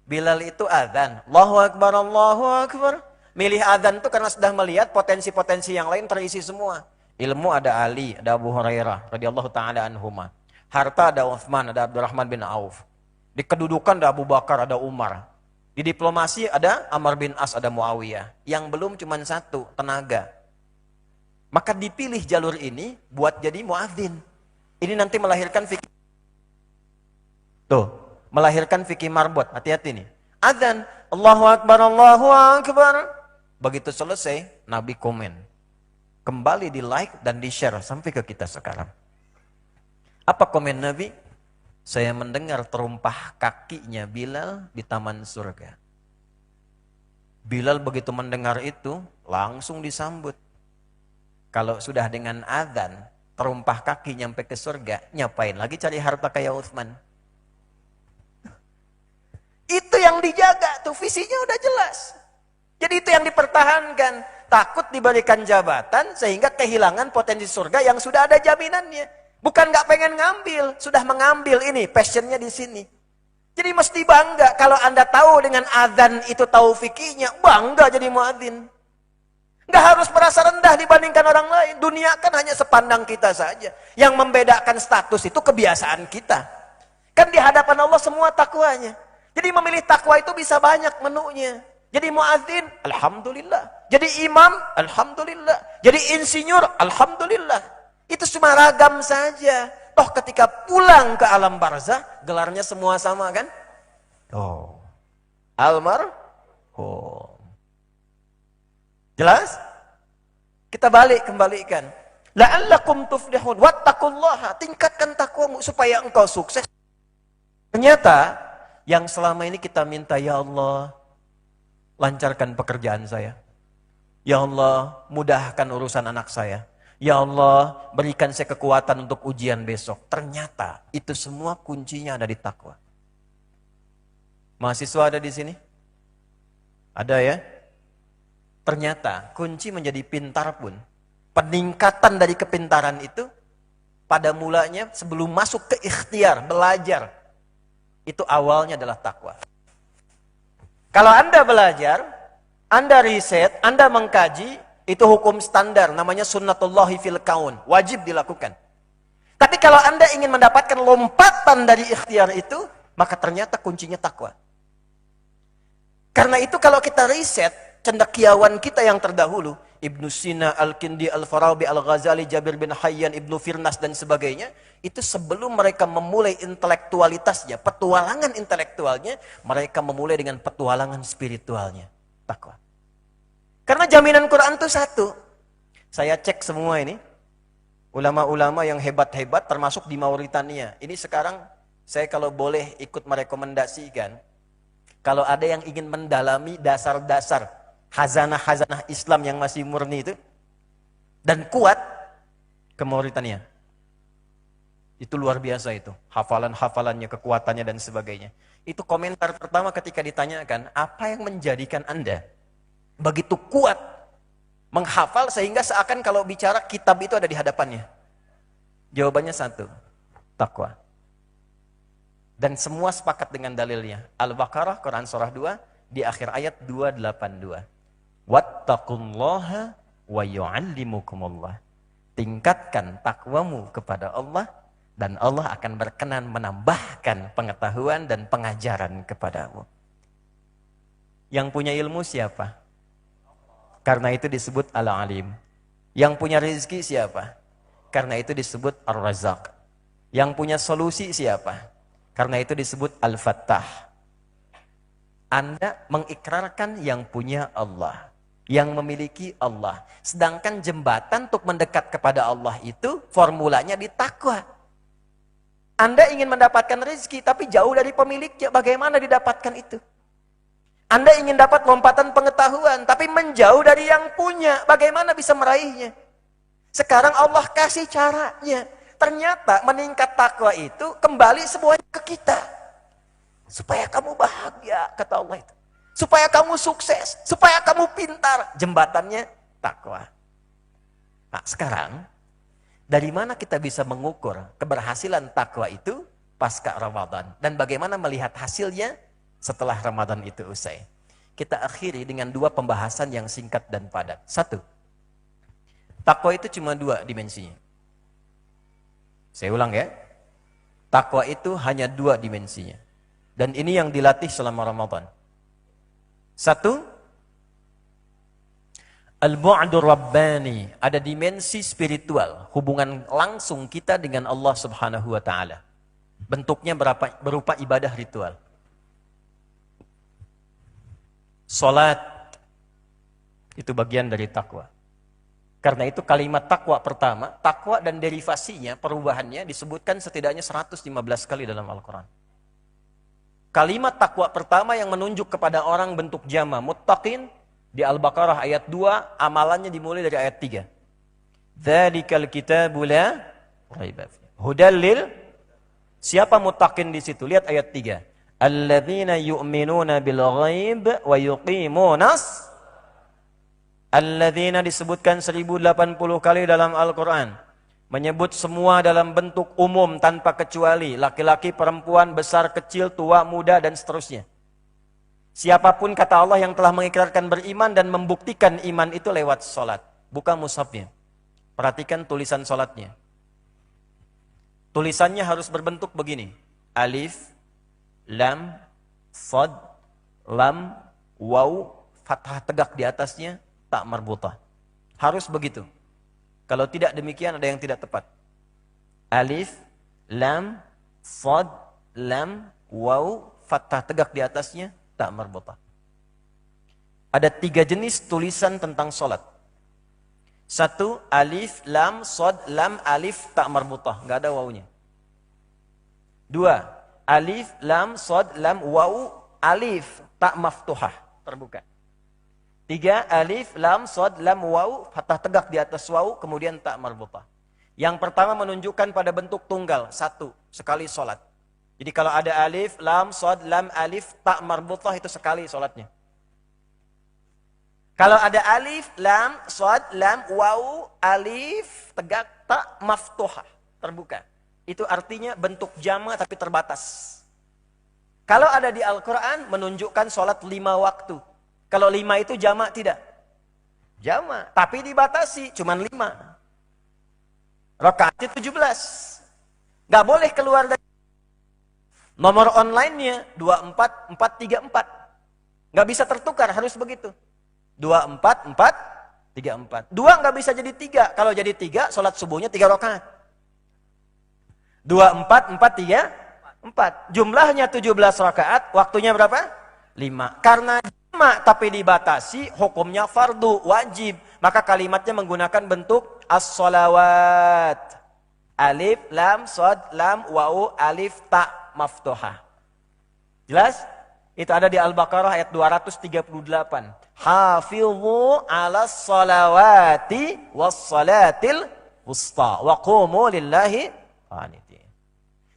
Bilal itu adzan. Allahu Akbar, Allahu Akbar. Milih adzan itu karena sudah melihat potensi-potensi yang lain terisi semua. Ilmu ada Ali, ada Abu Hurairah radhiyallahu taala anhuma. Harta ada Utsman, ada Abdurrahman bin Auf. Di kedudukan ada Abu Bakar, ada Umar. Di diplomasi ada Amr bin As, ada Muawiyah. Yang belum cuma satu, tenaga. Maka dipilih jalur ini buat jadi muadzin. Ini nanti melahirkan fikih. Tuh, melahirkan fikih marbot. Hati-hati nih. Adzan, Allahu Akbar, Allahu Akbar. Begitu selesai, Nabi komen. Kembali di like dan di share sampai ke kita sekarang. Apa komen Nabi? Saya mendengar terumpah kakinya Bilal di taman surga. Bilal begitu mendengar itu, langsung disambut. Kalau sudah dengan adzan, terumpah kaki nyampe ke surga, nyapain lagi cari harta kayak Utsman? Itu yang dijaga, tuh visinya udah jelas. Jadi itu yang dipertahankan. Takut diberikan jabatan sehingga kehilangan potensi surga yang sudah ada jaminannya. Bukan nggak pengen ngambil, sudah mengambil ini, passionnya di sini. Jadi mesti bangga kalau Anda tahu dengan adzan itu tahu fikihnya, bangga jadi muadzin. Nggak harus merasa rendah dibandingkan orang lain. Dunia kan hanya sepandang kita saja. Yang membedakan status itu kebiasaan kita. Kan di hadapan Allah semua takwanya. Jadi memilih takwa itu bisa banyak menunya. Jadi muadzin, alhamdulillah. Jadi imam, alhamdulillah. Jadi insinyur, alhamdulillah. Itu cuma ragam saja. Toh ketika pulang ke alam barzah, gelarnya semua sama kan? Oh. Almarhum. Jelas? Kita kembalikan. La'allakum tuflihun. Wattaqullaha. Tingkatkan takwamu supaya engkau sukses. Ternyata yang selama ini kita minta, ya Allah, lancarkan pekerjaan saya. Ya Allah, mudahkan urusan anak saya. Ya Allah, berikan saya kekuatan untuk ujian besok. Ternyata itu semua kuncinya ada di takwa. Mahasiswa ada di sini? Ada ya? Ternyata kunci menjadi pintar pun, peningkatan dari kepintaran itu, pada mulanya sebelum masuk ke ikhtiar, belajar, itu awalnya adalah takwa. Kalau Anda belajar, Anda riset, Anda mengkaji, itu hukum standar, namanya sunnatullahi fil kaun. Wajib dilakukan. Tapi kalau Anda ingin mendapatkan lompatan dari ikhtiar itu, maka ternyata kuncinya takwa. Karena itu kalau kita riset, cendekiawan kita yang terdahulu, Ibnu Sina, Al-Kindi, Al-Farabi, Al-Ghazali, Jabir bin Hayyan, Ibnu Firnas, dan sebagainya, itu sebelum mereka memulai intelektualitasnya, petualangan intelektualnya, mereka memulai dengan petualangan spiritualnya. Takwa. Karena jaminan Quran itu satu. Saya cek semua ini. Ulama-ulama yang hebat-hebat termasuk di Mauritania. Ini sekarang saya kalau boleh ikut merekomendasikan. Kalau ada yang ingin mendalami dasar-dasar hazanah-hazanah Islam yang masih murni itu. Dan kuat ke Mauritania. Itu luar biasa itu. Hafalan-hafalannya, kekuatannya dan sebagainya. Itu komentar pertama ketika ditanyakan. Apa yang menjadikan Anda begitu kuat menghafal sehingga seakan kalau bicara kitab itu ada di hadapannya? Jawabannya satu, takwa. Dan semua sepakat dengan dalilnya. Al-Baqarah, Quran surah 2, di akhir ayat 282. Wattaqullaha wa yu'allimukumullah. Tingkatkan takwamu kepada Allah dan Allah akan berkenan menambahkan pengetahuan dan pengajaran kepadamu. Yang punya ilmu siapa? Karena itu disebut Al-Alim. Yang punya rezeki siapa? Karena itu disebut Ar-Razzaq. Yang punya solusi siapa? Karena itu disebut Al-Fattah. Anda mengikrarkan yang punya Allah. yang memiliki Allah. Sedangkan jembatan untuk mendekat kepada Allah itu formulanya di takwa. Anda ingin mendapatkan rezeki tapi jauh dari pemiliknya, bagaimana didapatkan itu? Anda ingin dapat lompatan pengetahuan tapi menjauh dari yang punya, bagaimana bisa meraihnya? Sekarang Allah kasih caranya. Ternyata meningkat takwa itu kembali semuanya ke kita. Supaya kamu bahagia, kata Allah itu. Supaya kamu sukses, supaya kamu pintar. Jembatannya takwa. Nah sekarang, dari mana kita bisa mengukur keberhasilan takwa itu pasca Ramadan? Dan bagaimana melihat hasilnya setelah Ramadan itu usai? Kita akhiri dengan 2 pembahasan yang singkat dan padat. 1. Takwa itu cuma 2 dimensinya. Saya ulang ya. Takwa itu hanya 2 dimensinya. Dan ini yang dilatih selama Ramadan. 1. Al-bu'dur rabbani. Ada dimensi spiritual. Hubungan langsung kita dengan Allah subhanahu wa ta'ala. Bentuknya berupa ibadah ritual. Salat. Itu bagian dari takwa. Karena itu kalimat takwa pertama, takwa dan derivasinya, perubahannya disebutkan setidaknya 115 kali dalam Al-Quran. Kalimat takwa pertama yang menunjuk kepada orang bentuk jama, muttaqin, di Al-Baqarah ayat 2, amalannya dimulai dari ayat 3. Dzalikal kitabu la raiba fihi. Hudal lil, siapa muttaqin di situ? Lihat ayat 3. Alladzina yu'minuna bil ghaib wa yuqimunas. Alladzina disebutkan 1080 kali dalam Al-Quran. Menyebut semua dalam bentuk umum tanpa kecuali. Laki-laki, perempuan, besar, kecil, tua, muda, dan seterusnya. Siapapun kata Allah yang telah mengikrarkan beriman dan membuktikan iman itu lewat sholat. Buka mushafnya. Perhatikan tulisan sholatnya. Tulisannya harus berbentuk begini. Alif, lam, sad, lam, waw, fathah tegak di atasnya. Tak marbutah. Harus begitu. Kalau tidak demikian ada yang tidak tepat. Alif, lam, sad, lam, waw, fathah tegak di atasnya, tak marbutah. Ada 3 jenis tulisan tentang sholat. 1, alif, lam, sad, lam, alif, tak marbutah. Nggak ada wawunya. 2, alif, lam, sad, lam, waw, alif, tak maftuhah. Terbuka. 3, alif, lam, sad, lam, waw, fathah tegak di atas waw, kemudian tak marbutah. Yang pertama menunjukkan pada bentuk tunggal, 1, sekali sholat. Jadi kalau ada alif, lam, sad, lam, alif, tak marbutah itu sekali sholatnya. Kalau ada alif, lam, sad, lam, waw, alif, tegak, tak maftuhah, terbuka. Itu artinya bentuk jama tapi terbatas. Kalau ada di Al-Quran menunjukkan sholat 5 waktu. Kalau 5 itu jamak tidak? Jamak, tapi dibatasi, cuman 5. Rakaatnya 17. Gak boleh keluar dari nomor online-nya 24434. Gak bisa tertukar, harus begitu. 24434. 2 gak bisa jadi 3. Kalau jadi 3, sholat subuhnya 3 rakaat. 24434. Jumlahnya 17 rakaat, waktunya berapa? 5. Karena tapi dibatasi, hukumnya fardu, wajib. Maka kalimatnya menggunakan bentuk as-salawat. Alif, lam, sad, lam, waw, alif, ta, maftuhah. Jelas? Itu ada di Al-Baqarah ayat 238. Hafidhu ala salawati was-salatil wusta. Wa qumu lillahi qanitin.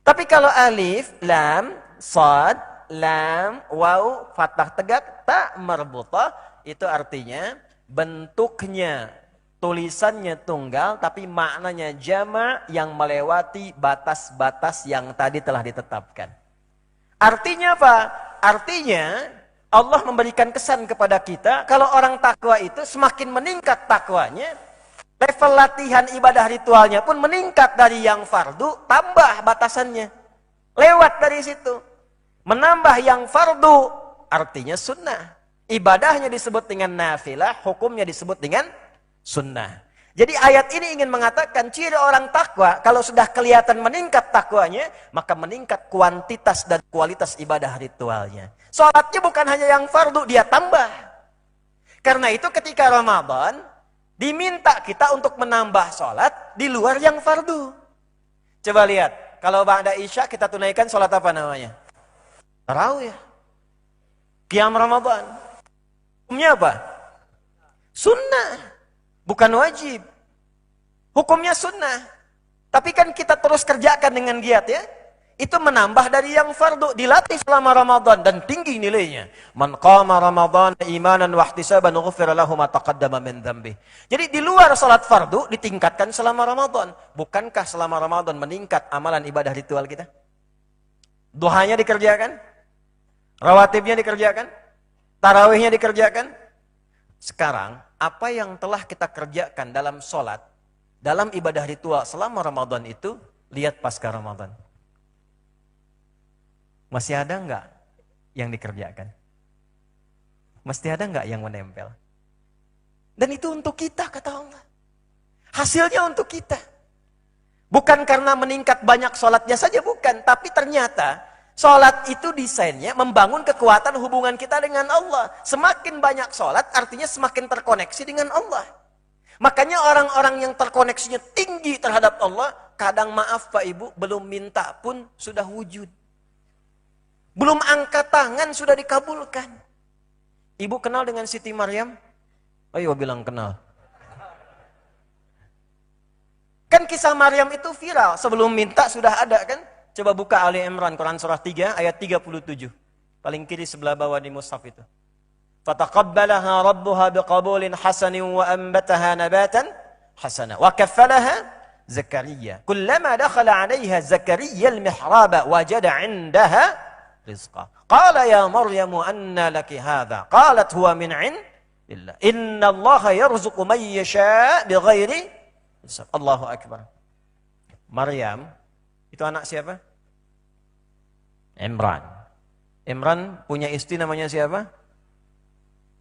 Tapi kalau alif, lam, sad, lam, waw, fathah tegak, tak marbutah, itu artinya bentuknya, tulisannya tunggal, tapi maknanya jama' yang melewati batas-batas yang tadi telah ditetapkan. Artinya apa? Artinya Allah memberikan kesan kepada kita, kalau orang takwa itu semakin meningkat takwanya, level latihan ibadah ritualnya pun meningkat dari yang fardu, tambah batasannya. Lewat dari situ. Menambah yang fardu, artinya sunnah. Ibadahnya disebut dengan nafilah, hukumnya disebut dengan sunnah. Jadi ayat ini ingin mengatakan ciri orang takwa, kalau sudah kelihatan meningkat takwanya, maka meningkat kuantitas dan kualitas ibadah ritualnya. Sholatnya bukan hanya yang fardu, dia tambah. Karena itu ketika Ramadan, diminta kita untuk menambah sholat di luar yang fardu. Coba lihat, kalau ba'da isya kita tunaikan sholat apa namanya? Tarawih. Qiyam Ramadan. Hukumnya apa? Sunnah. Bukan wajib. Hukumnya sunnah. Tapi kan kita terus kerjakan dengan giat ya. Itu menambah dari yang fardu, dilatih selama Ramadan dan tinggi nilainya. Man qama Ramadan imanan wa ihtisaban ghufira lahu ma taqaddama min dzambi. Jadi di luar salat fardu ditingkatkan selama Ramadan. Bukankah selama Ramadan meningkat amalan ibadah ritual kita? Duhanya dikerjakan? Rawatibnya dikerjakan? Tarawihnya dikerjakan? Sekarang, apa yang telah kita kerjakan dalam salat, dalam ibadah ritual selama Ramadan itu, lihat pasca Ramadan. Masih ada enggak yang dikerjakan? Masih ada enggak yang menempel? Dan itu untuk kita, kata Allah. Hasilnya untuk kita. Bukan karena meningkat banyak sholatnya saja, bukan. Tapi ternyata sholat itu desainnya membangun kekuatan hubungan kita dengan Allah. Semakin banyak sholat artinya semakin terkoneksi dengan Allah. Makanya orang-orang yang terkoneksinya tinggi terhadap Allah, kadang maaf Pak Ibu, belum minta pun sudah wujud. Belum angkat tangan sudah dikabulkan. Ibu kenal dengan Siti Maryam? Ayo bilang kenal. Kan kisah Maryam itu viral. Sebelum minta sudah ada kan? Coba buka Ali Imran, Quran surah 3 ayat 37. Paling kiri sebelah bawah di mushaf itu. Fataqabbalaha rabbuha biqabulin hasanin wa anbataha nabatan hasana. Wa kaffalaha Zakaria. Kullama dakhala 'alayha Zakaria al-mihraba wajada 'indaha rizqa. Qala ya Maryamu anna laki hadha? Qalat huwa min 'indillah. Inna Allaha yarzuqu man yasha' bighairi hisab. Allahu akbar. Maryam itu anak siapa? Imran. Imran punya istri namanya siapa?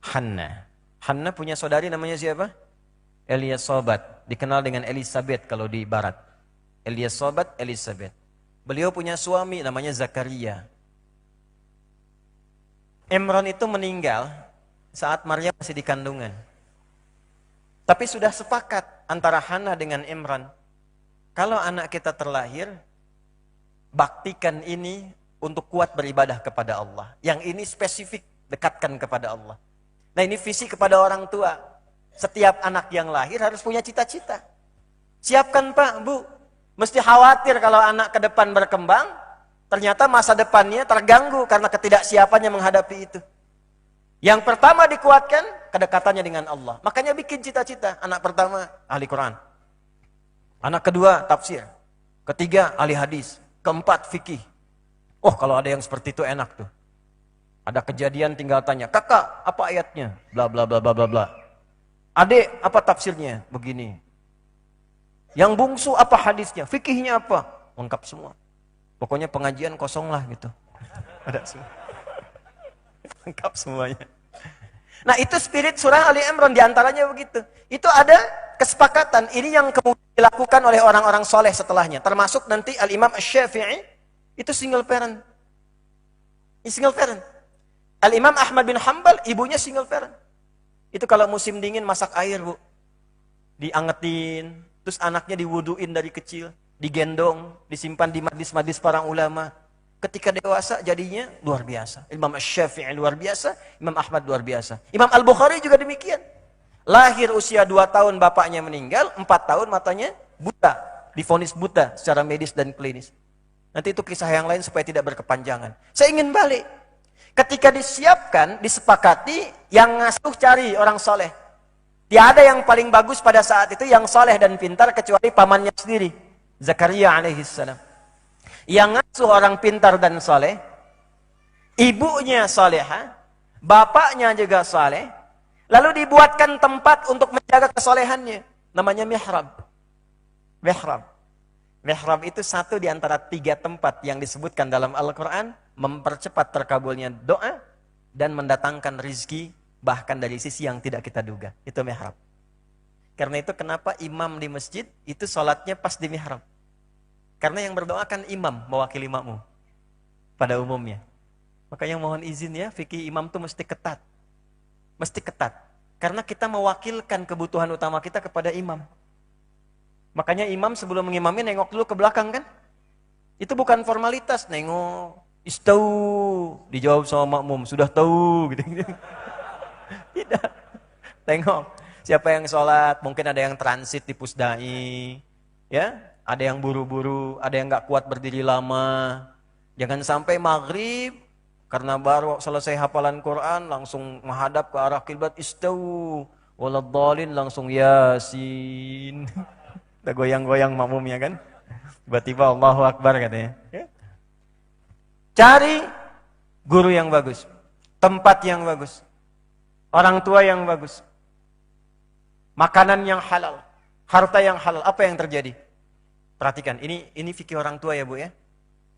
Hannah. Hannah punya saudari namanya siapa? Elisabat. Dikenal dengan Elizabeth kalau di barat. Elisabat, Elizabeth. Beliau punya suami namanya Zakaria. Imran itu meninggal saat Maryam masih di kandungan. Tapi sudah sepakat antara Hannah dengan Imran. Kalau anak kita terlahir, baktikan ini untuk kuat beribadah kepada Allah. Yang ini spesifik, dekatkan kepada Allah. Nah ini visi kepada orang tua. Setiap anak yang lahir harus punya cita-cita. Siapkan Pak, Bu. Mesti khawatir kalau anak ke depan berkembang, ternyata masa depannya terganggu karena ketidaksiapannya menghadapi itu. Yang pertama dikuatkan, kedekatannya dengan Allah. Makanya bikin cita-cita. Anak pertama, ahli Quran. Anak kedua, tafsir. Ketiga, ahli hadis. Keempat, fikih. Oh, kalau ada yang seperti itu enak tuh. Ada kejadian tinggal tanya, kakak, apa ayatnya? Bla bla bla bla bla bla. Adik, apa tafsirnya? Begini. Yang bungsu, apa hadisnya? Fikihnya apa? Lengkap semua. Pokoknya pengajian kosong lah gitu. Ada semua. Lengkap semuanya. Nah itu spirit surah Ali Imran diantaranya begitu. Itu ada kesepakatan. Ini yang kemudian dilakukan oleh orang-orang soleh setelahnya. Termasuk nanti Al-Imam Asy-Syafi'i itu single parent. Single parent. Al-Imam Ahmad bin Hanbal ibunya single parent. Itu kalau musim dingin masak air Bu. Diangetin. Terus anaknya diwuduin dari kecil. Digendong, disimpan di majlis-majlis para ulama. Ketika dewasa jadinya luar biasa. Imam Asy-Syafi'i luar biasa, Imam Ahmad luar biasa. Imam Al-Bukhari juga demikian. Lahir usia 2 tahun bapaknya meninggal, 4 tahun matanya buta. Divonis buta secara medis dan klinis. Nanti itu kisah yang lain supaya tidak berkepanjangan. Saya ingin balik. Ketika disiapkan, disepakati, yang ngasuh cari orang soleh. Tiada yang paling bagus pada saat itu yang soleh dan pintar kecuali pamannya sendiri. Zakaria alaihissalam. Yang ngasuh orang pintar dan soleh, ibunya soleha, bapaknya juga soleh, lalu dibuatkan tempat untuk menjaga kesolehannya, namanya mihrab. Mihrab. Mihrab itu satu di antara 3 tempat yang disebutkan dalam Al-Quran, mempercepat terkabulnya doa, dan mendatangkan rizki, bahkan dari sisi yang tidak kita duga. Itu mihrab. Karena itu kenapa imam di masjid, itu sholatnya pas di mihrab. Karena yang berdoa kan imam, mewakili makmum. Pada umumnya. Makanya mohon izin ya, fikih imam itu mesti ketat. Mesti ketat. Karena kita mewakilkan kebutuhan utama kita kepada imam. Makanya imam sebelum mengimami nengok dulu ke belakang kan? Itu bukan formalitas, nengok, istau, dijawab sama makmum, sudah tahu gitu. Tidak. Tengok siapa yang sholat, mungkin ada yang transit di pusdai, ya, ada yang buru-buru, ada yang nggak kuat berdiri lama. Jangan sampai maghrib karena baru selesai hafalan Quran langsung menghadap ke arah kiblat, istau, waladhdallin langsung yasin. Udah goyang-goyang makmumnya kan? Tiba-tiba Allahu Akbar katanya. Ya. Cari guru yang bagus, tempat yang bagus, orang tua yang bagus, makanan yang halal, harta yang halal. Apa yang terjadi? Perhatikan, ini fikih orang tua ya Bu ya.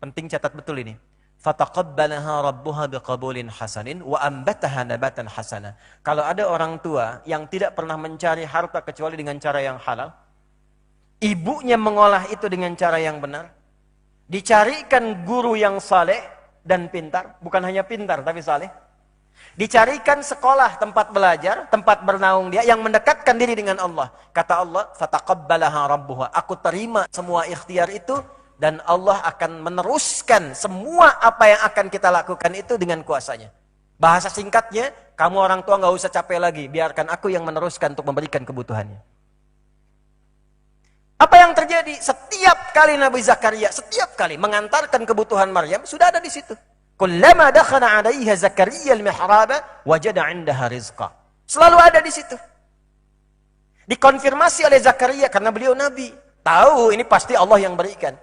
Penting catat betul ini. Fataqabbalaha rabbuha biqabulin hasanin wa ambataha nabatan hasana. Kalau ada orang tua yang tidak pernah mencari harta kecuali dengan cara yang halal, ibunya mengolah itu dengan cara yang benar, dicarikan guru yang saleh dan pintar, bukan hanya pintar tapi saleh, dicarikan sekolah tempat belajar, tempat bernaung dia yang mendekatkan diri dengan Allah. Kata Allah, fataqabbalaha rabbuha, aku terima semua ikhtiar itu dan Allah akan meneruskan semua apa yang akan kita lakukan itu dengan kuasanya. Bahasa singkatnya, kamu orang tua nggak usah capek lagi, biarkan aku yang meneruskan untuk memberikan kebutuhannya. Apa yang terjadi? Setiap kali Nabi Zakaria, setiap kali mengantarkan kebutuhan Maryam, sudah ada di situ. Kullama dakhala 'alaiha Zakaria al-mihraba wajada 'indaha rizqa. Selalu ada di situ. Dikonfirmasi oleh Zakaria karena beliau nabi. Tahu ini pasti Allah yang berikan.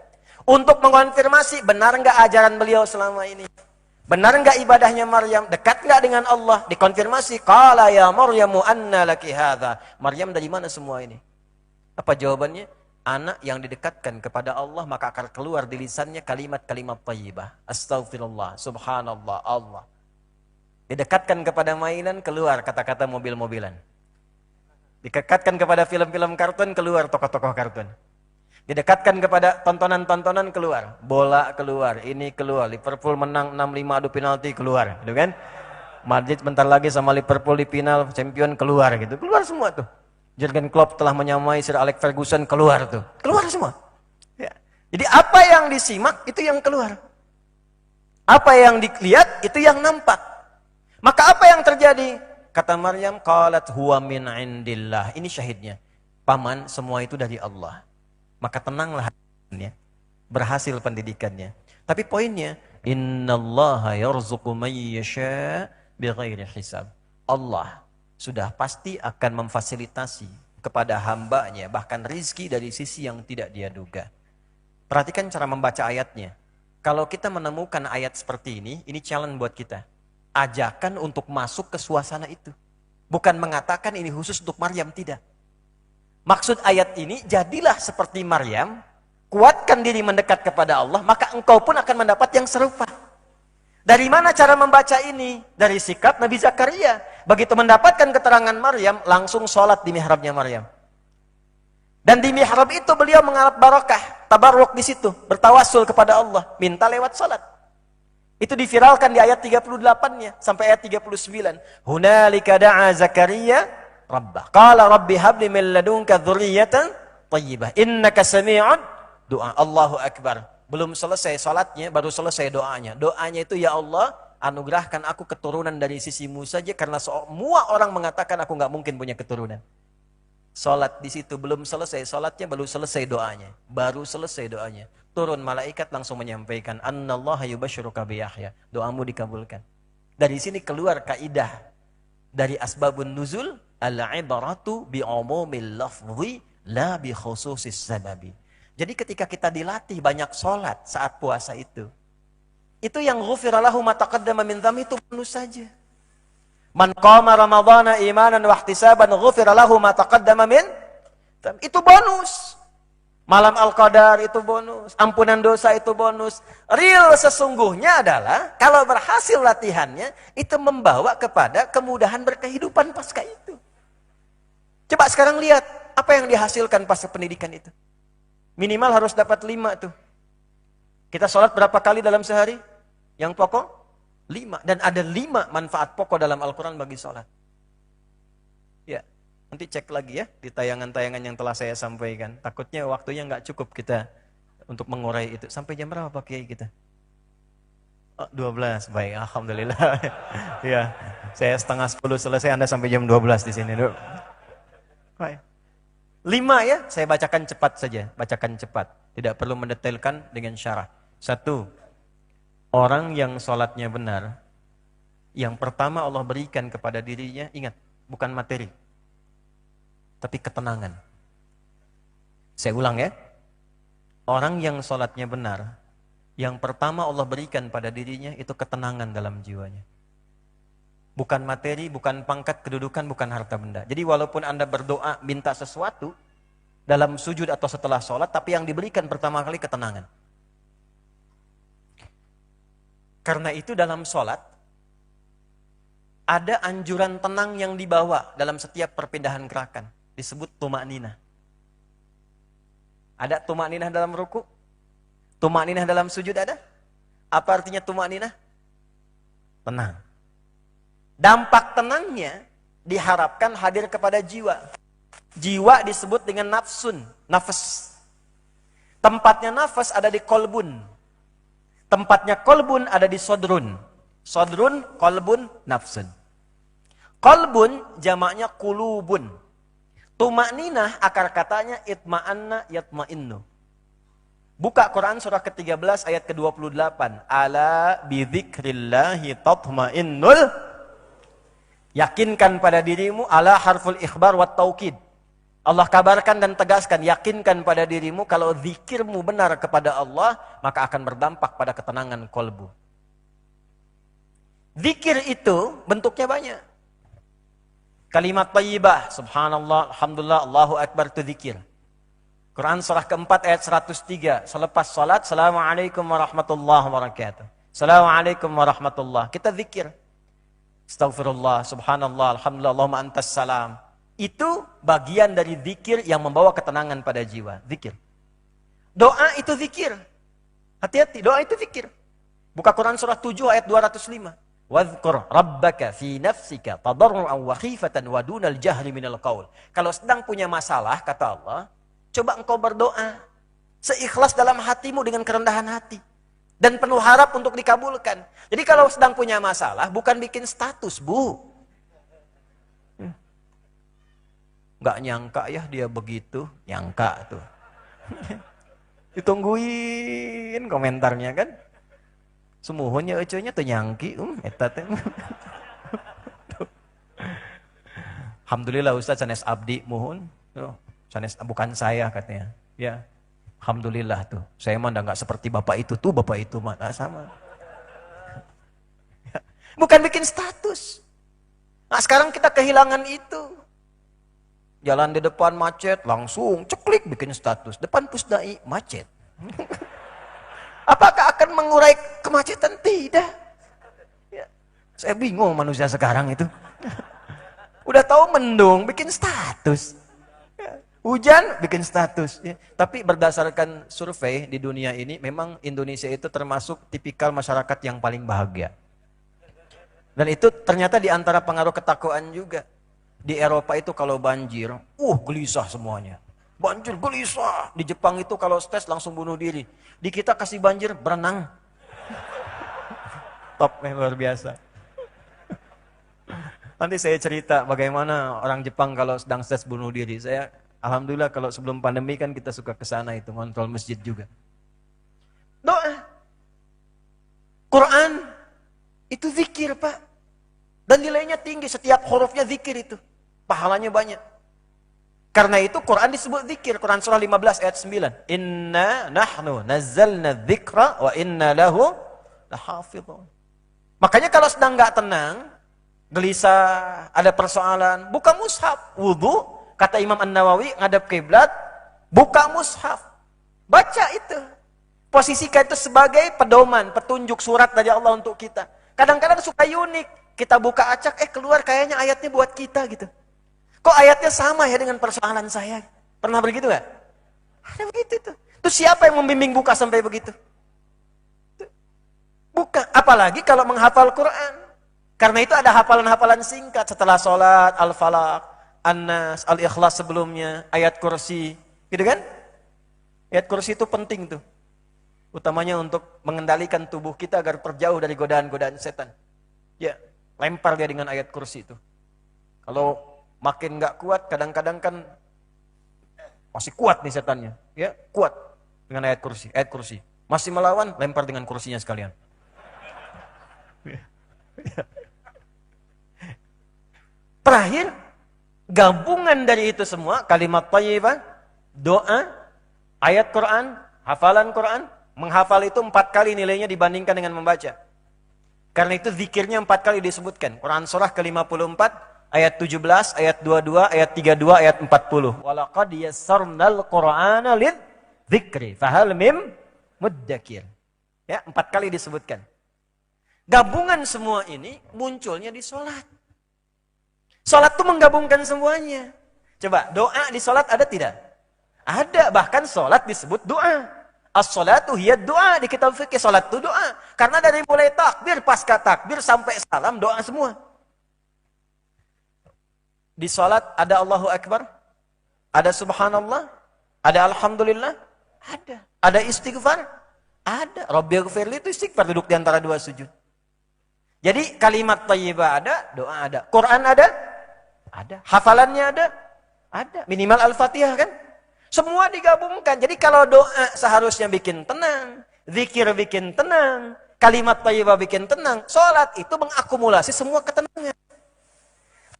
Untuk mengonfirmasi benar enggak ajaran beliau selama ini? Benar enggak ibadahnya Maryam? Dekat enggak dengan Allah? Dikonfirmasi, qala ya Maryamu anna laki hadza. Maryam, dari mana semua ini? Apa jawabannya? Anak yang didekatkan kepada Allah maka akan keluar di lisannya kalimat-kalimat thayyibah. Astaghfirullah, subhanallah, Allah. Didekatkan kepada mainan, keluar kata-kata mobil-mobilan. Didekatkan kepada film-film kartun, keluar tokoh-tokoh kartun. Didekatkan kepada tontonan-tontonan, keluar. Bola keluar, ini keluar. Liverpool menang 6-5 adu penalti, keluar. Gitu kan? Madrid bentar lagi sama Liverpool di final champion, keluar gitu. Keluar semua tuh. Jurgen Klopp telah menyamai Sir Alex Ferguson, keluar tuh. Keluar semua. Ya. Jadi apa yang disimak, itu yang keluar. Apa yang dilihat, itu yang nampak. Maka apa yang terjadi? Kata Maryam, qalat huwa min indillah. Ini syahidnya. Paman, semua itu dari Allah. Maka tenanglah hatinya. Berhasil pendidikannya. Tapi poinnya, innallaha yarzuqu man yasha' bighairi hisab. Allah sudah pasti akan memfasilitasi kepada hambanya bahkan rizki dari sisi yang tidak dia duga. Perhatikan cara membaca ayatnya. Kalau kita menemukan ayat seperti ini challenge buat kita. Ajakan untuk masuk ke suasana itu. Bukan mengatakan ini khusus untuk Maryam, tidak. Maksud ayat ini, jadilah seperti Maryam, kuatkan diri mendekat kepada Allah, maka engkau pun akan mendapat yang serupa. Dari mana cara membaca ini? Dari sikap Nabi Zakaria. Begitu mendapatkan keterangan Maryam, langsung sholat di mihrabnya Maryam. Dan di mihrab itu beliau mengalap barakah, tabarruk di situ, bertawasul kepada Allah, minta lewat sholat. Itu diviralkan di ayat 38-nya sampai ayat 39. Hunalika da'a Zakaria Rabbah. Qala rabbi habli min ladunka dzurriyyatan thayyibah. Innaka sami'un du'a. Allahu akbar. Belum selesai salatnya, baru selesai doanya. Doanya itu, ya Allah, anugerahkan aku keturunan dari sisimu saja karena semua orang mengatakan aku enggak mungkin punya keturunan. Salat di situ belum selesai salatnya, baru selesai doanya. Baru selesai doanya. Turun malaikat langsung menyampaikan, annallaha yubashshiruka bi Yahya. Doamu dikabulkan. Dari sini keluar kaidah dari asbabun nuzul, al-ibaratu bi'umumil lafzi la bi khususis sababi. Jadi ketika kita dilatih banyak sholat saat puasa itu yang ghufira lahu ma taqaddama min dzambi itu bonus saja. Man qama ramadhana imanan wa ihtisaban ghufira lahu ma taqaddama min dzambi. Itu bonus. Malam Al-Qadar itu bonus, ampunan dosa itu bonus. Real sesungguhnya adalah kalau berhasil latihannya itu membawa kepada kemudahan berkehidupan pasca itu. Coba sekarang lihat apa yang dihasilkan pasca pendidikan itu. Minimal harus dapat 5 tuh. Kita sholat berapa kali dalam sehari? Yang pokok 5. Dan ada 5 manfaat pokok dalam Al-Quran bagi sholat. Nanti cek lagi ya di tayangan-tayangan yang telah saya sampaikan. Takutnya waktunya nggak cukup kita untuk mengurai itu. Sampai jam berapa Pak Kiai kita? Oh, 12. Baik, alhamdulillah. Ya, saya setengah 10 selesai, Anda sampai jam 12 di sini, Dok. Baik. 5 ya, saya bacakan cepat saja, bacakan cepat. Tidak perlu mendetailkan dengan syarah. 1. Orang yang sholatnya benar, yang pertama Allah berikan kepada dirinya, ingat, bukan materi, tapi ketenangan. Saya ulang ya. Orang yang sholatnya benar, yang pertama Allah berikan pada dirinya itu ketenangan dalam jiwanya. Bukan materi, bukan pangkat, kedudukan, bukan harta benda. Jadi walaupun Anda berdoa, minta sesuatu, dalam sujud atau setelah sholat, tapi yang diberikan pertama kali ketenangan. Karena itu dalam sholat, ada anjuran tenang yang dibawa dalam setiap perpindahan gerakan. Disebut tumakninah. Ada tumakninah dalam ruku? Tumakninah dalam sujud ada? Apa artinya tumakninah? Tenang. Dampak tenangnya diharapkan hadir kepada jiwa. Jiwa disebut dengan nafsun, nafas. Tempatnya nafas ada di kolbun. Tempatnya kolbun ada di sodrun. Sodrun, kolbun, nafsun. Kolbun jamaknya kulubun. Tumakninah akar katanya itma'anna yatma'innu. Buka Quran surah ke-13 ayat ke-28. Ala bidzikrillahi tatma'innul. Yakinkan pada dirimu, ala harful ikhbar wat taukid. Allah kabarkan dan tegaskan, yakinkan pada dirimu kalau zikirmu benar kepada Allah, maka akan berdampak pada ketenangan kolbu. Zikir itu bentuknya banyak. Kalimat thayyibah, subhanallah, alhamdulillah, Allahu akbar, itu zikir. Quran surah keempat ayat 103. Selepas salat, assalamualaikum warahmatullahi wabarakatuh. Assalamualaikum warahmatullahi. Kita zikir. Astaghfirullah, subhanallah, alhamdulillah, Allahumma antas salam. Itu bagian dari zikir yang membawa ketenangan pada jiwa. Zikir. Doa itu zikir. Hati-hati, doa itu zikir. Buka Quran surah 7 ayat 205. Wadhkur rabbaka fi nafsika tadarru'an wa khifatan wa dunal jahri minal qaul. Kalau sedang punya masalah, kata Allah, coba engkau berdoa seikhlas dalam hatimu dengan kerendahan hati. Dan penuh harap untuk dikabulkan. Jadi kalau sedang punya masalah, bukan bikin status, Bu. Nggak nyangka ya dia begitu. Nyangka tuh. Ditungguin komentarnya kan. Semuhunnya ecenya tuh nyangki. Etat. Alhamdulillah Ustaz sanes abdi muhun. Sanes bukan saya katanya. Ya. Alhamdulillah tuh. Saya mah nggak seperti bapak itu tuh, bapak itu mah sama. Bukan bikin status. Nah, sekarang kita kehilangan itu. Jalan di depan macet, langsung ceklik bikin status. Depan pusdai macet. Apakah akan mengurai kemacetan? Tidak. Ya. Saya bingung manusia sekarang itu. Udah tahu mendung, bikin status. Hujan, bikin status. Ya. Tapi berdasarkan survei di dunia ini, memang Indonesia itu termasuk tipikal masyarakat yang paling bahagia. Dan itu ternyata di antara pengaruh ketakwaan juga. Di Eropa itu kalau banjir, gelisah semuanya. Banjir, gelisah. Di Jepang itu kalau stres langsung bunuh diri. Di kita kasih banjir, berenang. Top, luar biasa. Nanti saya cerita bagaimana orang Jepang kalau sedang stres bunuh diri. Alhamdulillah kalau sebelum pandemi kan kita suka ke sana itu, ngontrol masjid juga. Doa. Quran itu zikir, Pak. Dan nilainya tinggi, setiap hurufnya zikir itu. Pahalanya banyak. Karena itu Quran disebut zikir. Quran surah 15 ayat 9. Inna nahnu nazzalna dzikra wa inna lahu lahafidhun. Makanya kalau sedang nggak tenang, gelisah, ada persoalan, buka mushaf, wudu. Kata Imam An-Nawawi, ngadap kiblat, buka mushaf. Baca itu. Posisikan itu sebagai pedoman, petunjuk surat dari Allah untuk kita. Kadang-kadang suka unik. Kita buka acak, keluar kayaknya ayatnya buat kita gitu. Kok ayatnya sama ya dengan persoalan saya? Pernah begitu gak? Ada begitu tuh. Terus siapa yang membimbing buka sampai begitu? Buka. Apalagi kalau menghafal Quran. Karena itu ada hafalan-hafalan singkat setelah sholat, al-falaq. An-Nas, Al-Ikhlas sebelumnya, ayat kursi. Gitu kan? Ayat kursi itu penting tuh. Utamanya untuk mengendalikan tubuh kita agar terjauh dari godaan-godaan setan. Ya, lempar dia dengan ayat kursi itu. Kalau makin nggak kuat, kadang-kadang kan masih kuat nih setannya. Ya, kuat dengan ayat kursi. Ayat kursi. Masih melawan, lempar dengan kursinya sekalian. Terakhir, gabungan dari itu semua, kalimat thayyibah, doa, ayat Quran, hafalan Quran. Menghafal itu 4 kali nilainya dibandingkan dengan membaca. Karena itu zikirnya 4 kali disebutkan. Quran surah ke-54, ayat 17, ayat 22, ayat 32, ayat 40. Walaqad yassarnal Qur'ana lidzikri fahal mim muddakir. Ya, 4 kali disebutkan. Gabungan semua ini munculnya di sholat. Sholat itu menggabungkan semuanya. Coba, doa di sholat ada tidak? Ada, bahkan sholat disebut doa. As-sholatu hiya doa, di kitab fikih sholat itu doa. Karena dari mulai takbir, pasca takbir sampai salam doa semua. Di sholat ada Allahu Akbar, ada Subhanallah, ada Alhamdulillah, ada. Ada istighfar, ada. Rabbighfirli itu istighfar, duduk di antara 2 sujud. Jadi kalimat thayyibah ada, doa ada. Quran ada, ada. Hafalannya ada, ada. Minimal Al-Fatihah kan? Semua digabungkan. Jadi kalau doa seharusnya bikin tenang, zikir bikin tenang, kalimat thayyibah bikin tenang, sholat itu mengakumulasi semua ketenangan.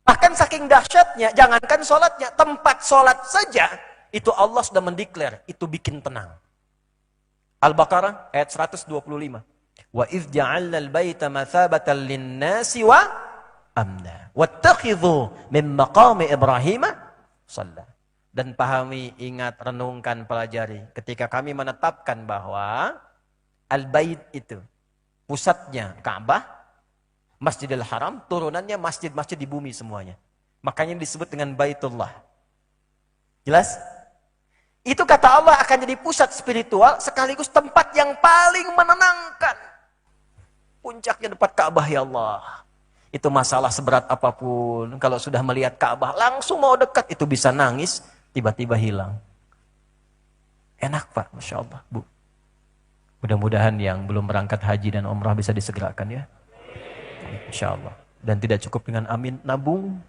Bahkan saking dahsyatnya, jangankan sholatnya, tempat sholat saja, itu Allah sudah mendeklar, itu bikin tenang. Al-Baqarah ayat 125. Wa idh ja'alna al-baita mathabatan lin-nasi wa amna. Wattakhidhu min maqami Ibrahim shalla. Dan pahami, ingat, renungkan, pelajari. Ketika kami menetapkan bahwa Al-Bait itu pusatnya Ka'bah, Masjidil Haram, turunannya masjid-masjid di bumi semuanya. Makanya disebut dengan Baitullah. Jelas? Itu kata Allah akan jadi pusat spiritual sekaligus tempat yang paling menenangkan. Puncaknya dekat Ka'bah, ya Allah. Itu masalah seberat apapun. Kalau sudah melihat Ka'bah langsung mau dekat, itu bisa nangis. Tiba-tiba hilang. Enak Pak, Masya Allah, Bu. Mudah-mudahan yang belum berangkat haji dan umrah bisa disegerakan ya. Insya Allah. Dan tidak cukup dengan amin, nabung.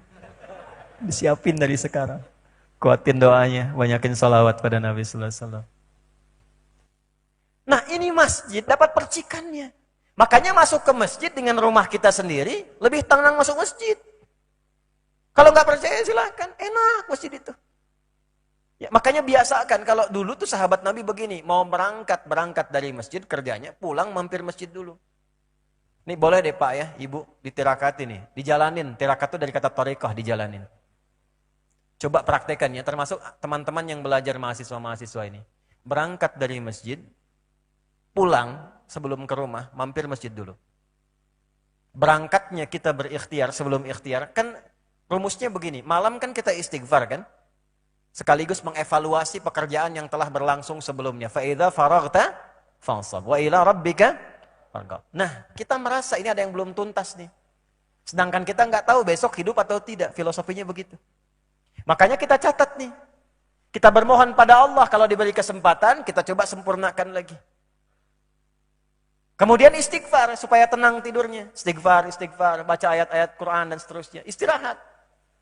Disiapin dari sekarang. Kuatin doanya, banyakin salawat pada Nabi Sallallahu Alaihi Wasallam. Nah ini masjid dapat percikannya. Makanya masuk ke masjid dengan rumah kita sendiri, lebih tenang masuk masjid. Kalau nggak percaya silahkan, enak masjid itu. Ya, makanya biasakan kalau dulu tuh sahabat Nabi begini, mau berangkat dari masjid kerjanya, pulang mampir masjid dulu. Nih boleh deh Pak ya, Ibu ditirakati nih, dijalanin. Tirakat itu dari kata thariqah, dijalanin. Coba praktekan ya, termasuk teman-teman yang belajar mahasiswa-mahasiswa ini. Berangkat dari masjid, pulang sebelum ke rumah, mampir masjid dulu. Berangkatnya kita berikhtiar sebelum ikhtiar, kan rumusnya begini, malam kan kita istighfar kan? Sekaligus mengevaluasi pekerjaan yang telah berlangsung sebelumnya. Fa'idha faraghta fansab wa ila rabbika farghab. Nah, kita merasa ini ada yang belum tuntas nih. Sedangkan kita nggak tahu besok hidup atau tidak. Filosofinya begitu. Makanya kita catat nih. Kita bermohon pada Allah kalau diberi kesempatan, kita coba sempurnakan lagi. Kemudian istighfar supaya tenang tidurnya. Istighfar, baca ayat-ayat Quran dan seterusnya. Istirahat.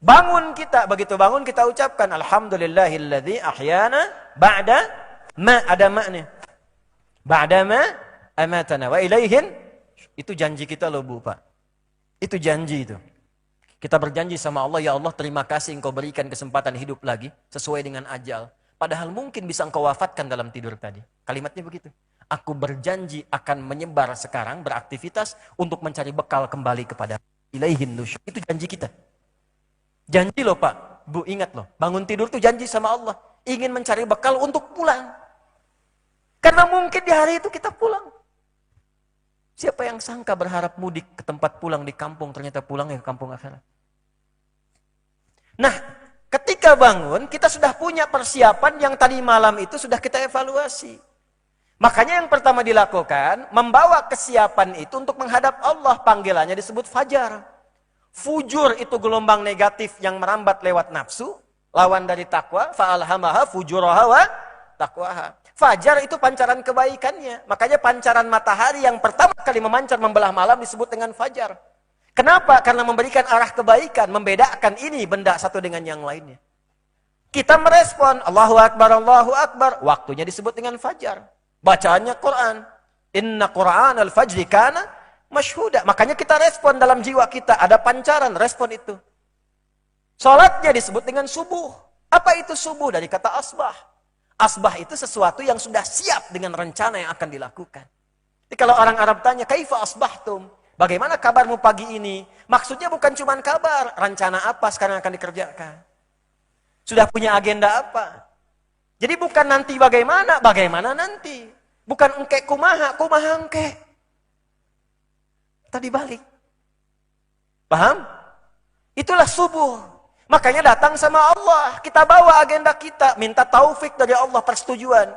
Bangun kita, begitu bangun kita ucapkan alhamdulillahilladzi ahyana ba'da ma, ada makna. Ba'da ma amatana wa ilaihin. Itu janji kita loh Bu Pak. Itu janji itu. Kita berjanji sama Allah, ya Allah terima kasih engkau berikan kesempatan hidup lagi sesuai dengan ajal. Padahal mungkin bisa engkau wafatkan dalam tidur tadi. Kalimatnya begitu. Aku berjanji akan menyebar sekarang, beraktivitas untuk mencari bekal kembali kepada ilaihin nusyur. Itu janji kita. Janji loh Pak, Bu ingat loh, bangun tidur tuh janji sama Allah. Ingin mencari bekal untuk pulang. Karena mungkin di hari itu kita pulang. Siapa yang sangka berharap mudik ke tempat pulang di kampung, ternyata pulang ya ke kampung akhirat. Nah, ketika bangun, kita sudah punya persiapan yang tadi malam itu sudah kita evaluasi. Makanya yang pertama dilakukan, membawa kesiapan itu untuk menghadap Allah. Panggilannya disebut fajar. Fujur itu gelombang negatif yang merambat lewat nafsu, lawan dari takwa, fa'alhamaha fujuraha wa taqwaha. Fajar itu pancaran kebaikannya. Makanya pancaran matahari yang pertama kali memancar membelah malam disebut dengan fajar. Kenapa? Karena memberikan arah kebaikan, membedakan ini benda satu dengan yang lainnya. Kita merespon, Allahu Akbar, Allahu Akbar. Waktunya disebut dengan fajar. Bacaannya Quran. Inna Quran al-fajri kana masyhuda. Makanya kita respon dalam jiwa kita. Ada pancaran, respon itu. Salatnya disebut dengan subuh. Apa itu subuh? Dari kata asbah. Asbah itu sesuatu yang sudah siap dengan rencana yang akan dilakukan. Jadi kalau orang Arab tanya, kaifa asbahtum? Bagaimana kabarmu pagi ini? Maksudnya bukan cuma kabar. Rencana apa sekarang akan dikerjakan? Sudah punya agenda apa? Jadi bukan nanti bagaimana, bagaimana nanti. Bukan engke kumaha, kumaha engke. Tadi balik. Paham? Itulah subuh. Makanya datang sama Allah. Kita bawa agenda kita. Minta taufik dari Allah, persetujuan.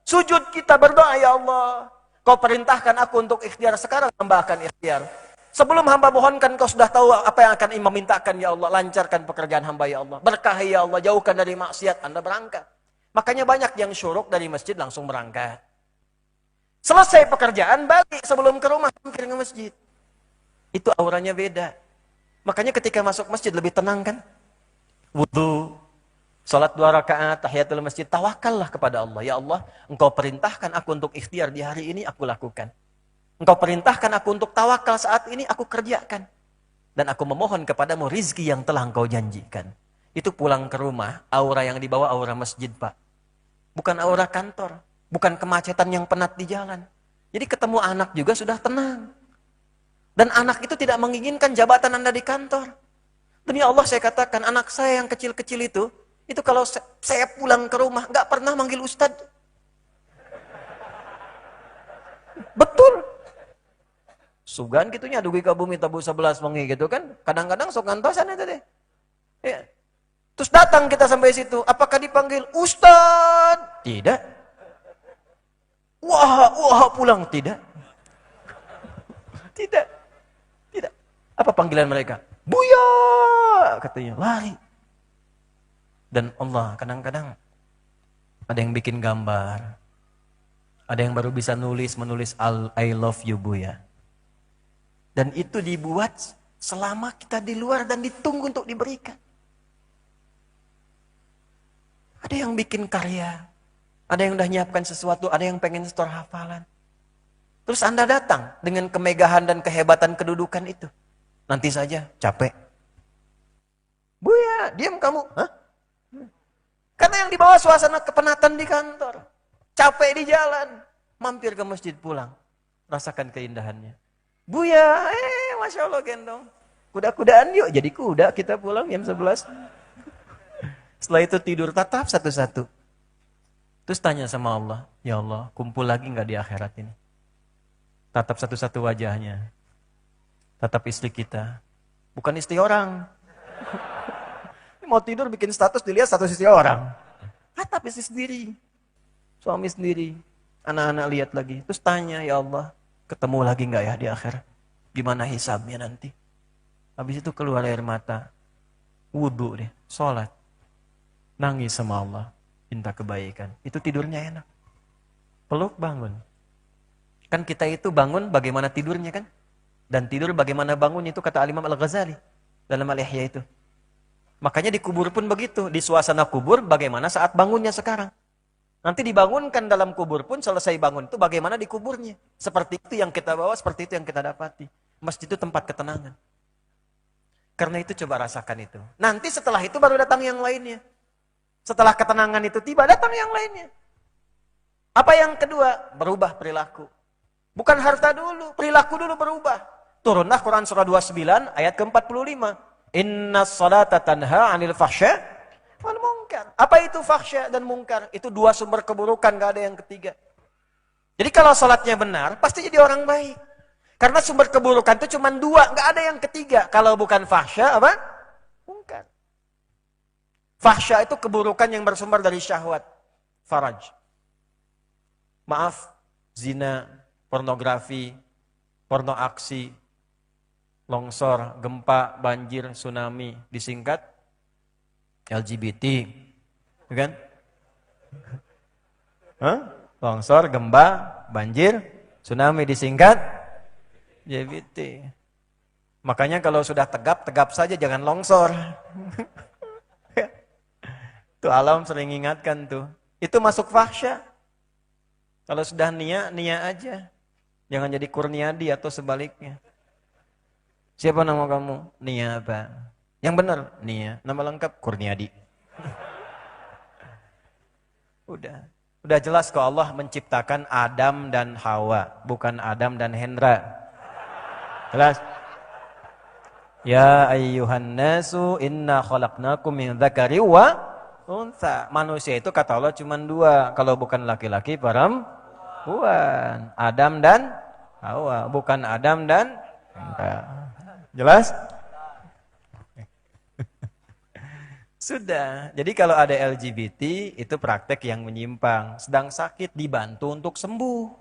Sujud kita berdoa, ya Allah. Kau perintahkan aku untuk ikhtiar. Sekarang hamba akan ikhtiar. Sebelum hamba mohonkan, kau sudah tahu apa yang akan imam mintakan, ya Allah. Lancarkan pekerjaan hamba, ya Allah. Berkahi, ya Allah. Jauhkan dari maksiat. Anda berangkat. Makanya banyak yang syuruk dari masjid langsung berangkat. Selesai pekerjaan, balik sebelum ke rumah. Mampir ke masjid. Itu auranya beda. Makanya ketika masuk masjid lebih tenang kan? Wudu, salat 2 rakaat, tahiyatul masjid, tawakallah kepada Allah. Ya Allah, Engkau perintahkan aku untuk ikhtiar di hari ini, aku lakukan. Engkau perintahkan aku untuk tawakal saat ini, aku kerjakan. Dan aku memohon kepadamu rizki yang telah Engkau janjikan. Itu pulang ke rumah, aura yang dibawa aura masjid, Pak. Bukan aura kantor, bukan kemacetan yang penat di jalan. Jadi ketemu anak juga sudah tenang. Dan anak itu tidak menginginkan jabatan Anda di kantor. Demi Allah saya katakan, anak saya yang kecil-kecil itu kalau saya pulang ke rumah, nggak pernah manggil Ustadz. Betul. Sugan gitunya, dugi kabumi tabu 11 wengi gitu kan. Kadang-kadang sok ngantosan itu deh. Ya. Terus datang kita sampai situ, apakah dipanggil Ustadz? Tidak. Wah pulang. Tidak. Tidak. Tidak. Apa panggilan mereka? Buya, katanya, lari. Dan Allah kadang-kadang ada yang bikin gambar. Ada yang baru bisa menulis I love you Buya. Dan itu dibuat selama kita di luar dan ditunggu untuk diberikan. Ada yang bikin karya. Ada yang udah nyiapkan sesuatu, ada yang pengen store hafalan. Terus Anda datang dengan kemegahan dan kehebatan kedudukan itu. Nanti saja, capek. Buya, diam kamu. Hah? Karena yang dibawa suasana kepenatan di kantor. Capek di jalan. Mampir ke masjid pulang. Rasakan keindahannya. Buya, Masya Allah gendong. Kuda-kudaan yuk, jadi kuda kita pulang jam 11. Setelah itu tidur tatap satu-satu. Terus tanya sama Allah, ya Allah, kumpul lagi nggak di akhirat ini? Tatap satu-satu wajahnya. Tatap istri kita. Bukan istri orang. Mau tidur bikin status dilihat status istri orang. Tatap istri sendiri. Suami sendiri. Anak-anak lihat lagi. Terus tanya, ya Allah, ketemu lagi nggak ya di akhirat? Gimana hisabnya nanti? Habis itu keluar air mata. Wudu deh, sholat. Nangis sama Allah. Minta kebaikan. Itu tidurnya enak. Peluk bangun. Kan kita itu bangun bagaimana tidurnya kan? Dan tidur bagaimana bangun itu kata Al-Imam Al-Ghazali dalam Al-Ihya itu. Makanya di kubur pun begitu. Di suasana kubur bagaimana saat bangunnya sekarang. Nanti dibangunkan dalam kubur pun selesai bangun itu bagaimana di kuburnya. Seperti itu yang kita bawa, seperti itu yang kita dapati. Masjid itu tempat ketenangan. Karena itu coba rasakan itu. Nanti setelah itu baru datang yang lainnya. Setelah ketenangan itu tiba, datang yang lainnya. Apa yang kedua? Berubah perilaku. Bukan harta dulu, perilaku dulu berubah. Turunlah Quran surah 29 ayat ke-45. Innas salata tanha 'anil fahsya wal munkar. Apa itu fahsya dan munkar? Itu dua sumber keburukan, gak ada yang ketiga. Jadi kalau salatnya benar, pasti jadi orang baik. Karena sumber keburukan itu cuma dua, gak ada yang ketiga. Kalau bukan fahsya, apa? Munkar. Fahsya itu keburukan yang bersumber dari syahwat. Faraj. Maaf, zina, pornografi, porno aksi, longsor, gempa, banjir, tsunami, disingkat LGBT, kan? Longsor, gempa, banjir, tsunami, disingkat LGBT. Makanya kalau sudah tegap, tegap saja, jangan longsor. Tuh alam sering ingatkan tuh. Itu masuk fahsya. Kalau sudah nia, nia aja. Jangan jadi Kurniadi atau sebaliknya. Siapa nama kamu? Nia apa? Yang benar, Nia. Nama lengkap Kurniadi. Udah jelas kok Allah menciptakan Adam dan Hawa, bukan Adam dan Hendra. Jelas? Ya ayyuhan nasu inna khalaqnakum min dzakari wa untha. Manusia itu kata Allah cuma dua, kalau bukan laki-laki perempuan. Adam dan Hawa, bukan Adam dan Hendra. Jelas? Sudah. Jadi kalau ada LGBT itu praktek yang menyimpang. Sedang sakit dibantu untuk sembuh.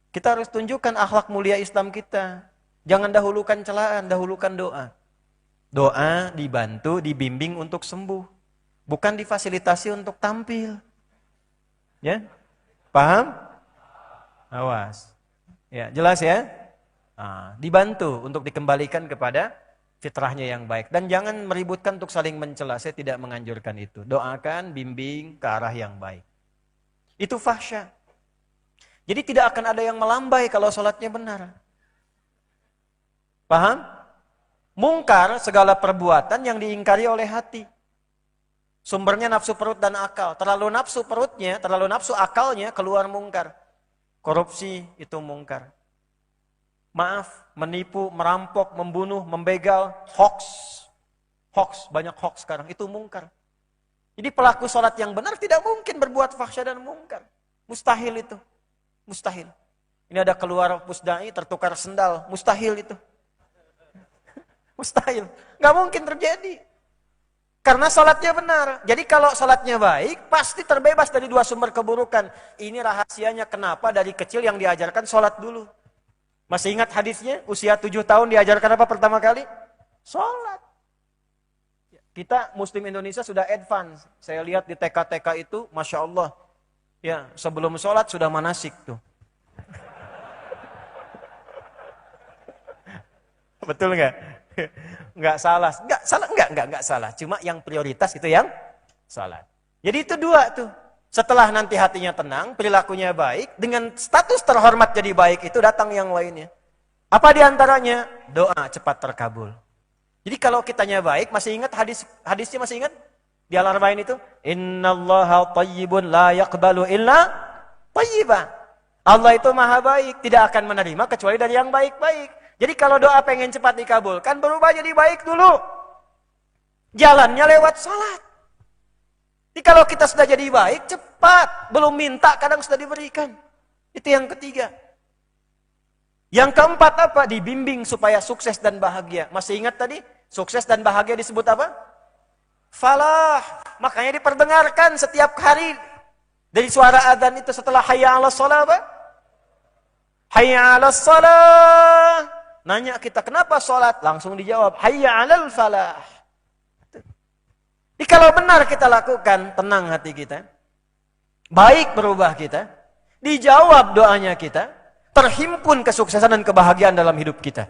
Kita harus tunjukkan akhlak mulia Islam kita. Jangan dahulukan celaan, dahulukan doa. Doa dibantu, dibimbing untuk sembuh. Bukan difasilitasi untuk tampil. Ya? Paham? Awas. Ya, jelas ya? Nah, dibantu untuk dikembalikan kepada fitrahnya yang baik. Dan jangan meributkan untuk saling mencela. Saya tidak menganjurkan itu. Doakan, bimbing ke arah yang baik. Itu fahsya. Jadi tidak akan ada yang melambai kalau sholatnya benar. Paham? Mungkar segala perbuatan yang diingkari oleh hati. Sumbernya nafsu perut dan akal. Terlalu nafsu perutnya, terlalu nafsu akalnya keluar mungkar. Korupsi itu mungkar. Maaf, menipu, merampok, membunuh, membegal, hoax. Hoax, banyak hoax sekarang. Itu mungkar. Jadi pelaku sholat yang benar tidak mungkin berbuat fahsya dan mungkar. Mustahil itu. Mustahil. Ini ada keluar pusdai, tertukar sendal. Mustahil itu. Mustahil. Nggak mungkin terjadi. Karena sholatnya benar. Jadi kalau sholatnya baik, pasti terbebas dari dua sumber keburukan. Ini rahasianya kenapa dari kecil yang diajarkan sholat dulu. Masih ingat hadisnya? Usia 7 tahun diajarkan apa pertama kali? Sholat. Kita Muslim Indonesia sudah advance. Saya lihat di TK-TK itu, Masya Allah. Ya, sebelum sholat sudah manasik tuh. Betul nggak? Nggak salah. Nggak salah. Cuma yang prioritas itu yang sholat. Jadi itu dua tuh. Setelah nanti hatinya tenang, perilakunya baik, dengan status terhormat jadi baik itu datang yang lainnya. Apa diantaranya? Doa cepat terkabul. Jadi kalau kitanya baik, masih ingat hadisnya masih ingat? Di Al-Arba'in itu, Innallaha tayyibun la yaqbalu illa tayyiba. Allah itu maha baik, tidak akan menerima kecuali dari yang baik-baik. Jadi kalau doa pengen cepat dikabulkan, berubah jadi baik dulu. Jalannya lewat sholat. Jadi kalau kita sudah jadi baik, cepat. Belum minta, kadang sudah diberikan. Itu yang ketiga. Yang keempat apa? Dibimbing supaya sukses dan bahagia. Masih ingat tadi? Sukses dan bahagia disebut apa? Falah. Makanya diperdengarkan setiap hari. Dari suara adzan itu setelah hayya 'alas shalah apa? Hayya 'alas shalah. Nanya kita, kenapa sholat? Langsung dijawab, hayya 'alal falah. Jadi kalau benar kita lakukan, tenang hati kita. Baik berubah kita. Dijawab doanya kita. Terhimpun kesuksesan dan kebahagiaan dalam hidup kita.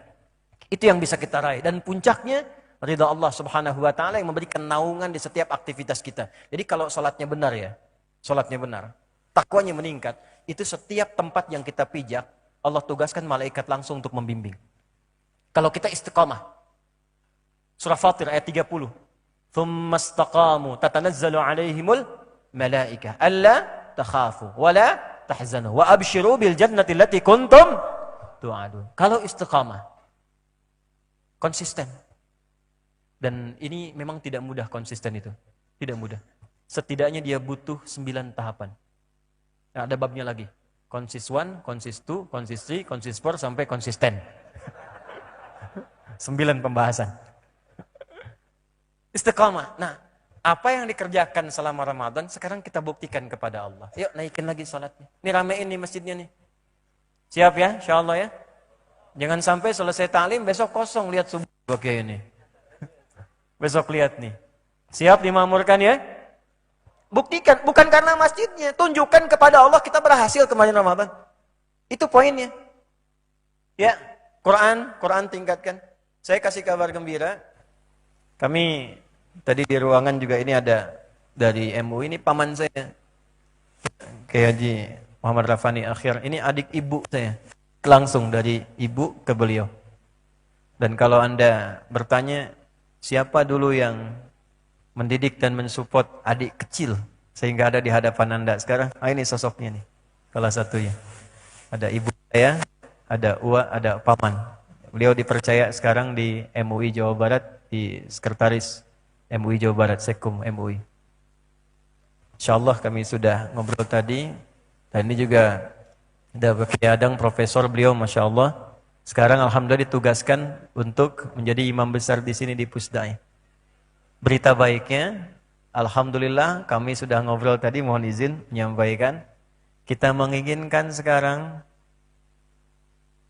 Itu yang bisa kita raih. Dan puncaknya, ridha Allah subhanahu wa ta'ala yang memberikan naungan di setiap aktivitas kita. Jadi kalau sholatnya benar ya. Sholatnya benar. Takwanya meningkat. Itu setiap tempat yang kita pijak, Allah tugaskan malaikat langsung untuk membimbing. Kalau kita istiqamah. Surah Fatir ayat 30. Thumma istaqamu tatanazzalu alaihimul malaikah alla takhafu wala tahzanu wa abshiru bil jannati allati kuntum tu'adun. Kalau istiqamah konsisten. Dan ini memang tidak mudah konsisten itu. Tidak mudah. Setidaknya dia butuh 9 tahapan. Nah, ada babnya lagi. Consist 1, consist 2, consist 3, consist 4 sampai konsisten. 9 pembahasan. Istiqamah. Nah, apa yang dikerjakan selama Ramadan, sekarang kita buktikan kepada Allah. Yuk naikin lagi sholatnya. Ini ramein nih masjidnya nih. Siap ya? InsyaAllah ya. Jangan sampai selesai taklim besok kosong, lihat subuh pakai ini. Besok lihat nih. Siap dimakmurkan ya? Buktikan, bukan karena masjidnya, tunjukkan kepada Allah kita berhasil kemarin Ramadan. Itu poinnya. Ya, Quran tingkatkan. Saya kasih kabar gembira. Kami tadi di ruangan juga ini ada dari MUI, ini paman saya. Kiai Haji Muhammad Rafani Akhir. Ini adik ibu saya. Langsung dari ibu ke beliau. Dan kalau Anda bertanya, siapa dulu yang mendidik dan mensupport adik kecil sehingga ada di hadapan Anda sekarang? Ini sosoknya nih. Salah satunya. Ada ibu saya, ada Uwa, ada paman. Beliau dipercaya sekarang di MUI Jawa Barat, di sekretaris MUI Jawa Barat, Sekum MUI. Insyaallah kami sudah ngobrol tadi. Dan ini juga ada Kiai Adang, profesor beliau, Masya Allah. Sekarang alhamdulillah ditugaskan untuk menjadi imam besar di sini di Pusdai. Berita baiknya, alhamdulillah kami sudah ngobrol tadi, mohon izin menyampaikan. Kita menginginkan sekarang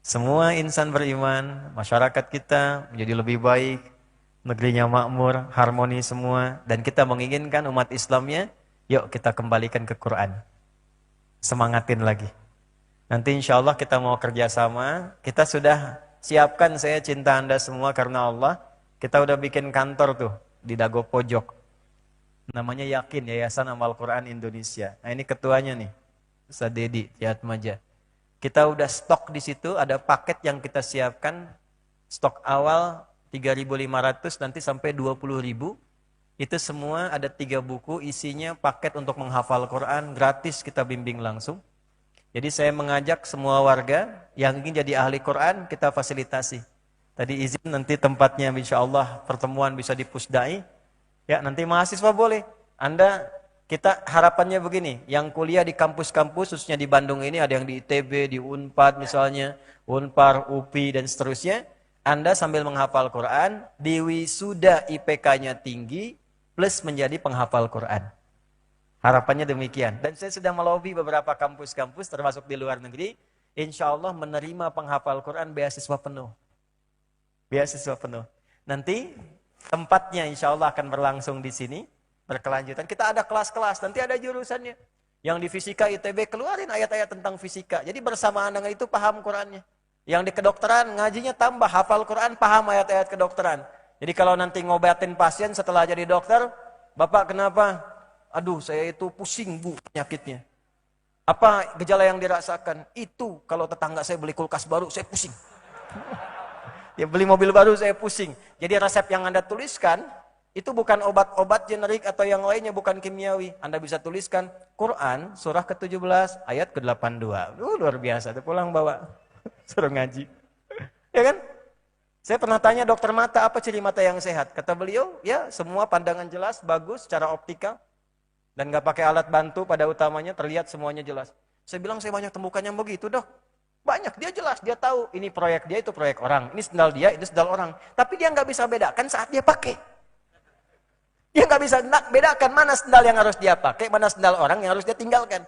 semua insan beriman, masyarakat kita menjadi lebih baik, negerinya makmur, harmoni semua, dan kita menginginkan umat Islamnya, yuk kita kembalikan ke Quran. Semangatin lagi. Nanti insya Allah kita mau kerjasama, kita sudah siapkan, saya cinta Anda semua karena Allah, kita udah bikin kantor tuh di Dago Pojok. Namanya Yakin, Yayasan Amal Quran Indonesia. Nah ini ketuanya nih, Ustaz Dedi Yatmaja. Kita udah stok di situ, ada paket yang kita siapkan, stok awal 3.500 nanti sampai 20.000. Itu semua ada 3 buku, isinya paket untuk menghafal Quran, gratis kita bimbing langsung. Jadi saya mengajak semua warga yang ingin jadi ahli Quran, kita fasilitasi. Tadi izin nanti tempatnya insya Allah pertemuan bisa di Pusdai. Ya nanti mahasiswa boleh. Kita harapannya begini, yang kuliah di kampus-kampus, khususnya di Bandung ini, ada yang di ITB, di Unpad misalnya, Unpar, UPI dan seterusnya. Anda sambil menghafal Quran, di wisuda IPK-nya tinggi, plus menjadi penghafal Quran. Harapannya demikian. Dan saya sudah melobi beberapa kampus-kampus, termasuk di luar negeri, insya Allah menerima penghafal Quran beasiswa penuh. Beasiswa penuh. Nanti tempatnya insya Allah akan berlangsung di sini, berkelanjutan. Kita ada kelas-kelas, nanti ada jurusannya. Yang di fisika ITB keluarin ayat-ayat tentang fisika. Jadi bersamaan dengan itu paham Qurannya. Yang di kedokteran ngajinya tambah, hafal Quran, paham ayat-ayat kedokteran. Jadi kalau nanti ngobatin pasien setelah jadi dokter, Bapak kenapa? Aduh saya itu pusing Bu penyakitnya. Apa gejala yang dirasakan? Itu kalau tetangga saya beli kulkas baru saya pusing. Ya beli mobil baru saya pusing. Jadi resep yang Anda tuliskan itu bukan obat-obat generik atau yang lainnya, bukan kimiawi. Anda bisa tuliskan Quran surah ke-17 ayat ke-82. Luar biasa, itu pulang bawa suruh ngaji. Ya kan? Saya pernah tanya dokter mata, apa ciri mata yang sehat? Kata beliau, ya semua pandangan jelas, bagus secara optikal. Dan gak pakai alat bantu pada utamanya, terlihat semuanya jelas. Saya bilang saya banyak temukan yang begitu dok. Banyak, dia jelas, dia tahu ini proyek dia, itu proyek orang. Ini sendal dia, ini sendal orang. Tapi dia gak bisa bedakan saat dia pakai. Dia gak bisa bedakan mana sendal yang harus dia pakai, mana sendal orang yang harus dia tinggalkan.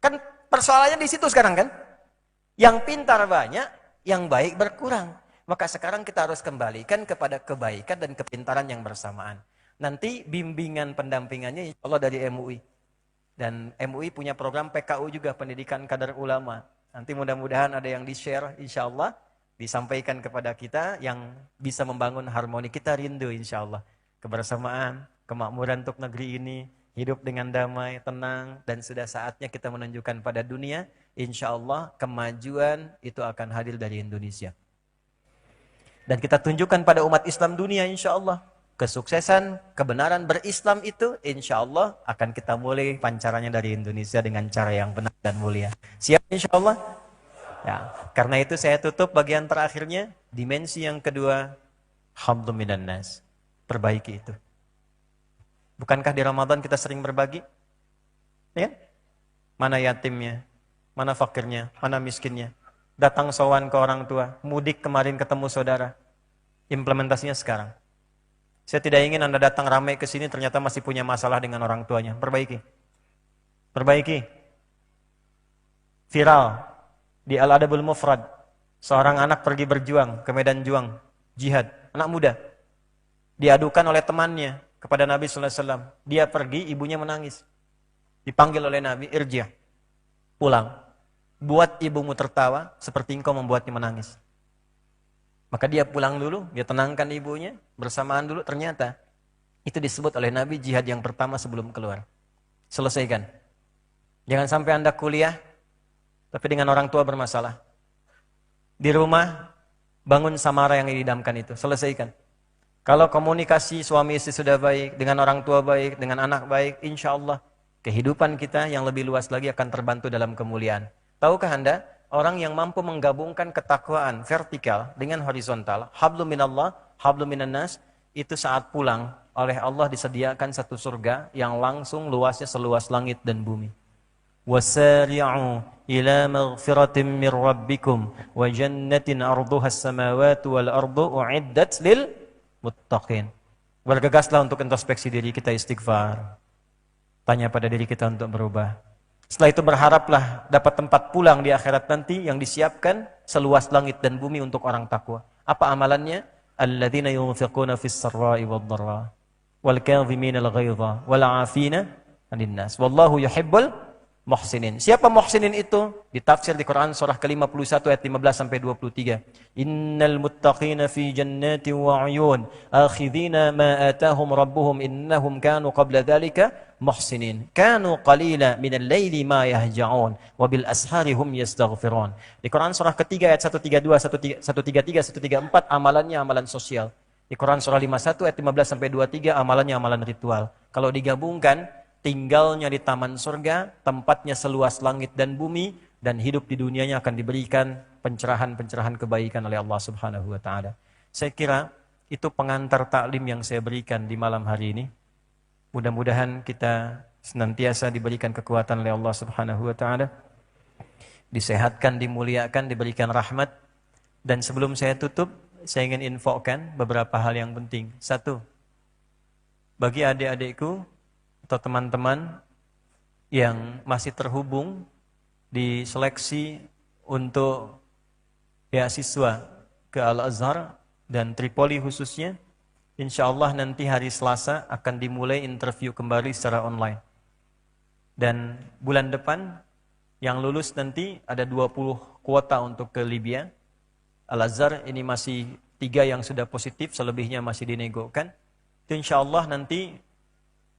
Kan persoalannya di situ sekarang kan. Yang pintar banyak, yang baik berkurang. Maka sekarang kita harus kembalikan kepada kebaikan dan kepintaran yang bersamaan. Nanti bimbingan pendampingannya insya Allah dari MUI. Dan MUI punya program PKU juga, pendidikan kadar ulama. Nanti mudah-mudahan ada yang di-share insya Allah. Disampaikan kepada kita yang bisa membangun harmoni. Kita rindu insya Allah. Kebersamaan, kemakmuran untuk negeri ini. Hidup dengan damai, tenang. Dan sudah saatnya kita menunjukkan pada dunia. Insya Allah kemajuan itu akan hadir dari Indonesia. Dan kita tunjukkan pada umat Islam dunia insya Allah. Kesuksesan, kebenaran berislam itu insya Allah akan kita mulai pancarannya dari Indonesia dengan cara yang benar dan mulia. Siap insya Allah? Ya, karena itu saya tutup bagian terakhirnya. Dimensi yang kedua, hamdun minan nas. Perbaiki itu. Bukankah di Ramadan kita sering berbagi? Ya? Mana yatimnya? Mana fakirnya? Mana miskinnya? Datang sowan ke orang tua. Mudik kemarin ketemu saudara. Implementasinya sekarang. Saya tidak ingin Anda datang ramai ke sini ternyata masih punya masalah dengan orang tuanya. Perbaiki. Perbaiki. Viral di Al-Adabul Mufrad. Seorang anak pergi berjuang ke medan juang, jihad, anak muda. Diadukan oleh temannya kepada Nabi sallallahu alaihi wasallam. Dia pergi, ibunya menangis. Dipanggil oleh Nabi, irji', pulang. Buat ibumu tertawa seperti engkau membuatnya menangis. Maka dia pulang dulu, dia tenangkan ibunya, bersamaan dulu, ternyata itu disebut oleh Nabi jihad yang pertama sebelum keluar. Selesaikan. Jangan sampai Anda kuliah, tapi dengan orang tua bermasalah. Di rumah, bangun samara yang didamkan itu, selesaikan. Kalau komunikasi suami istri sudah baik, dengan orang tua baik, dengan anak baik, insya Allah kehidupan kita yang lebih luas lagi akan terbantu dalam kemuliaan. Tahukah Anda, orang yang mampu menggabungkan ketakwaan vertikal dengan horizontal, hablum minallah, hablum minannas, itu saat pulang oleh Allah disediakan satu surga yang langsung luasnya seluas langit dan bumi. Wasari'u ila maghfiratin min rabbikum wa jannatin arduha as-samawati wal ardu u'iddat lil muttaqin. Bergegaslah untuk introspeksi diri kita, istighfar. Tanya pada diri kita untuk berubah. Setelah itu berharaplah dapat tempat pulang di akhirat nanti yang disiapkan seluas langit dan bumi untuk orang takwa. Apa amalannya? Alladzina yunfiquna fis sarra'i wad dharra wal kadhimina al ghaidha wal 'afina 'anil nas. Wallahu yuhibbul muhsinin. Siapa muhsinin itu? Ditafsir di Quran surah ke-51 ayat 15 sampai 23. Innal muttaqina fi jannatin wa 'uyun akhidhina ma atahum rabbuhum innahum kanu qabla dhalika muhsinin. Kanu qalila minal laili ma yahja'un wa bil ashari hum yastaghfirun. Di Quran surah ketiga ayat 132, 133, 134 amalannya amalan sosial. Di Quran surah 51 ayat 15 sampai 23 amalannya amalan ritual. Kalau digabungkan, tinggalnya di taman surga, tempatnya seluas langit dan bumi, dan hidup di dunianya akan diberikan pencerahan-pencerahan kebaikan oleh Allah Subhanahu wa taala. Saya kira itu pengantar taklim yang saya berikan di malam hari ini. Mudah-mudahan kita senantiasa diberikan kekuatan oleh Allah Subhanahu wa taala, disehatkan, dimuliakan, diberikan rahmat. Dan sebelum saya tutup, saya ingin infokan beberapa hal yang penting. Satu, bagi adik-adikku atau teman-teman yang masih terhubung di seleksi untuk beasiswa ke Al-Azhar dan Tripoli khususnya, insya Allah nanti hari Selasa akan dimulai interview kembali secara online. Dan bulan depan yang lulus nanti ada 20 kuota untuk ke Libya. Al-Azhar ini masih 3 yang sudah positif, selebihnya masih dinegokan. Itu insya Allah nanti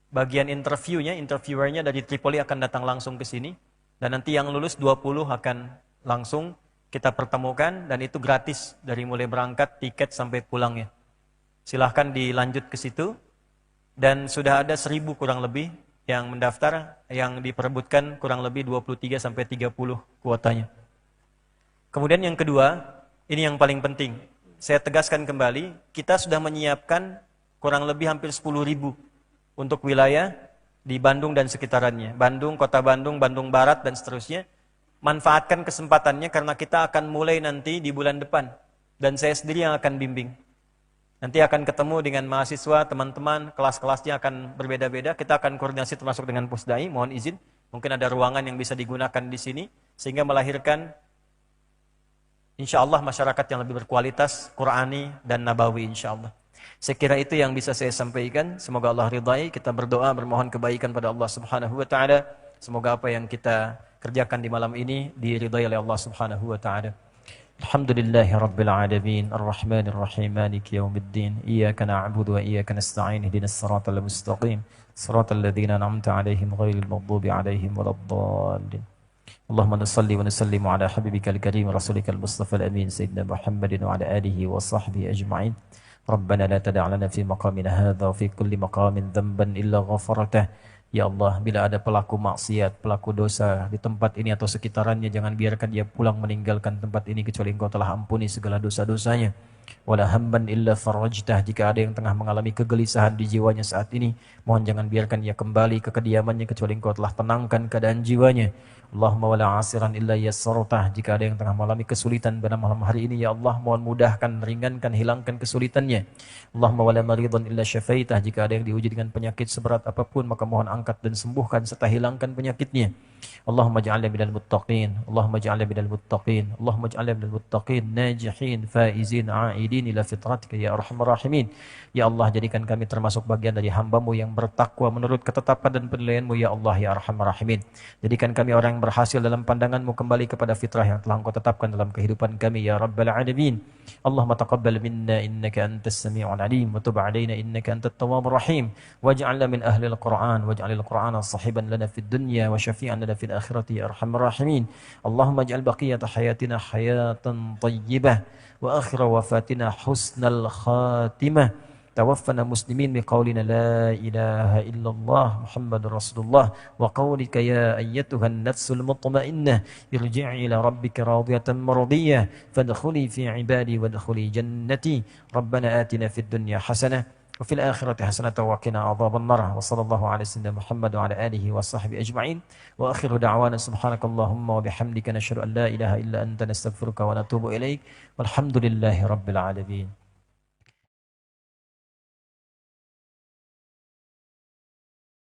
bagian interviewernya dari Tripoli akan datang langsung ke sini. Dan nanti yang lulus 20 akan langsung kita pertemukan, dan itu gratis dari mulai berangkat, tiket sampai pulangnya. Silahkan dilanjut ke situ. Dan sudah ada 1000 kurang lebih yang mendaftar, yang diperebutkan kurang lebih 23 sampai 30 kuotanya. Kemudian yang kedua, ini yang paling penting. Saya tegaskan kembali, kita sudah menyiapkan kurang lebih hampir 10.000 untuk wilayah di Bandung dan sekitarannya. Bandung, Kota Bandung, Bandung Barat, dan seterusnya. Manfaatkan kesempatannya karena kita akan mulai nanti di bulan depan. Dan saya sendiri yang akan bimbing. Nanti akan ketemu dengan mahasiswa, teman-teman, kelas-kelasnya akan berbeda-beda. Kita akan koordinasi termasuk dengan Pusdai, mohon izin. Mungkin ada ruangan yang bisa digunakan di sini. Sehingga melahirkan, insya Allah, masyarakat yang lebih berkualitas, Qur'ani dan Nabawi, insya Allah. Saya kira itu yang bisa saya sampaikan. Semoga Allah ridai. Kita berdoa, bermohon kebaikan pada Allah Subhanahu wa taala. Semoga apa yang kita kerjakan di malam ini diridai oleh Allah Subhanahu wa taala. Alhamdulillahirabbil alamin, arrahmanir rahim, maliki yaumiddin. Iyyaka na'budu wa iyyaka nasta'in. Ihdinas siratal mustaqim. Siratal ladzina an'amta 'alaihim ghairil maghdubi 'alaihim waladdallin. Allahumma shalli wa sallim ala habibikal karim rasulikal mustafal amin sayyidina Muhammadin wa ala alihi wa sahbihi ajma'in. Rabbana la tada' lana fi maqamina hadha wa fi kulli maqamin dhanban illa ghafartah. Ya Allah, bila ada pelaku maksiat, pelaku dosa di tempat ini atau sekitarannya, jangan biarkan dia pulang meninggalkan tempat ini kecuali Engkau telah ampuni segala dosa-dosanya. Wala hamban illa farajtah. Jika ada yang tengah mengalami kegelisahan di jiwanya saat ini, mohon jangan biarkan dia kembali ke kediamannya kecuali Engkau telah tenangkan keadaan jiwanya. Allahumma wala asiran illa yassartah. Jika ada yang tengah mengalami kesulitan pada malam hari ini, ya Allah, mohon mudahkan, ringankan, hilangkan kesulitannya. Allahumma wala maridan illa syafaitah. Jika ada yang diuji dengan penyakit seberat apapun, maka mohon angkat dan sembuhkan serta hilangkan penyakitnya. اللهم اجعلنا من المتقين اللهم اجعلنا من المتقين اللهم اجعلنا من المتقين ناجحين فائزين عائدين إلى فطرتك ya arhamar rahimin. Ya Allah, jadikan kami termasuk bagian dari hamba-Mu yang bertakwa menurut ketetapan dan penilaian-Mu ya Allah ya arhamar rahimin. Jadikan kami orang yang berhasil dalam pandangan-Mu kembali kepada fitrah yang telah Engkau tetapkan dalam kehidupan kami ya rabbal alamin. Allahumma taqabbal minna innaka antas sami'ul alim wa tub alaina innaka antat tawwabur rahim waj'alna min ahli al-Qur'an waj'alil Qur'ana sahiban lana fid dunya wa syafi'an lana fil akhirati ya arhamar rahimin. Allahumma ij'al baqiyata hayatina hayatan tayyibah wa akhira wafatina husnal khatimah. توفنا مسلمين بقولنا لا إله إلا الله محمد رسول الله وقولك يا أيتها النفس المطمئنة ارجعي إلى ربك راضية مرضية فادخلي في عبادي وادخلي جنتي ربنا آتنا في الدنيا حسنة وفي الآخرة حسنة وقنا عذاب النار وصلى الله على سيدنا محمد وعلى آله وصحبه أجمعين وآخر دعوانا سبحانك اللهم وبحمدك نشهد أن لا إله إلا أنت نستغفرك ونتوب إليك والحمد لله رب العالمين.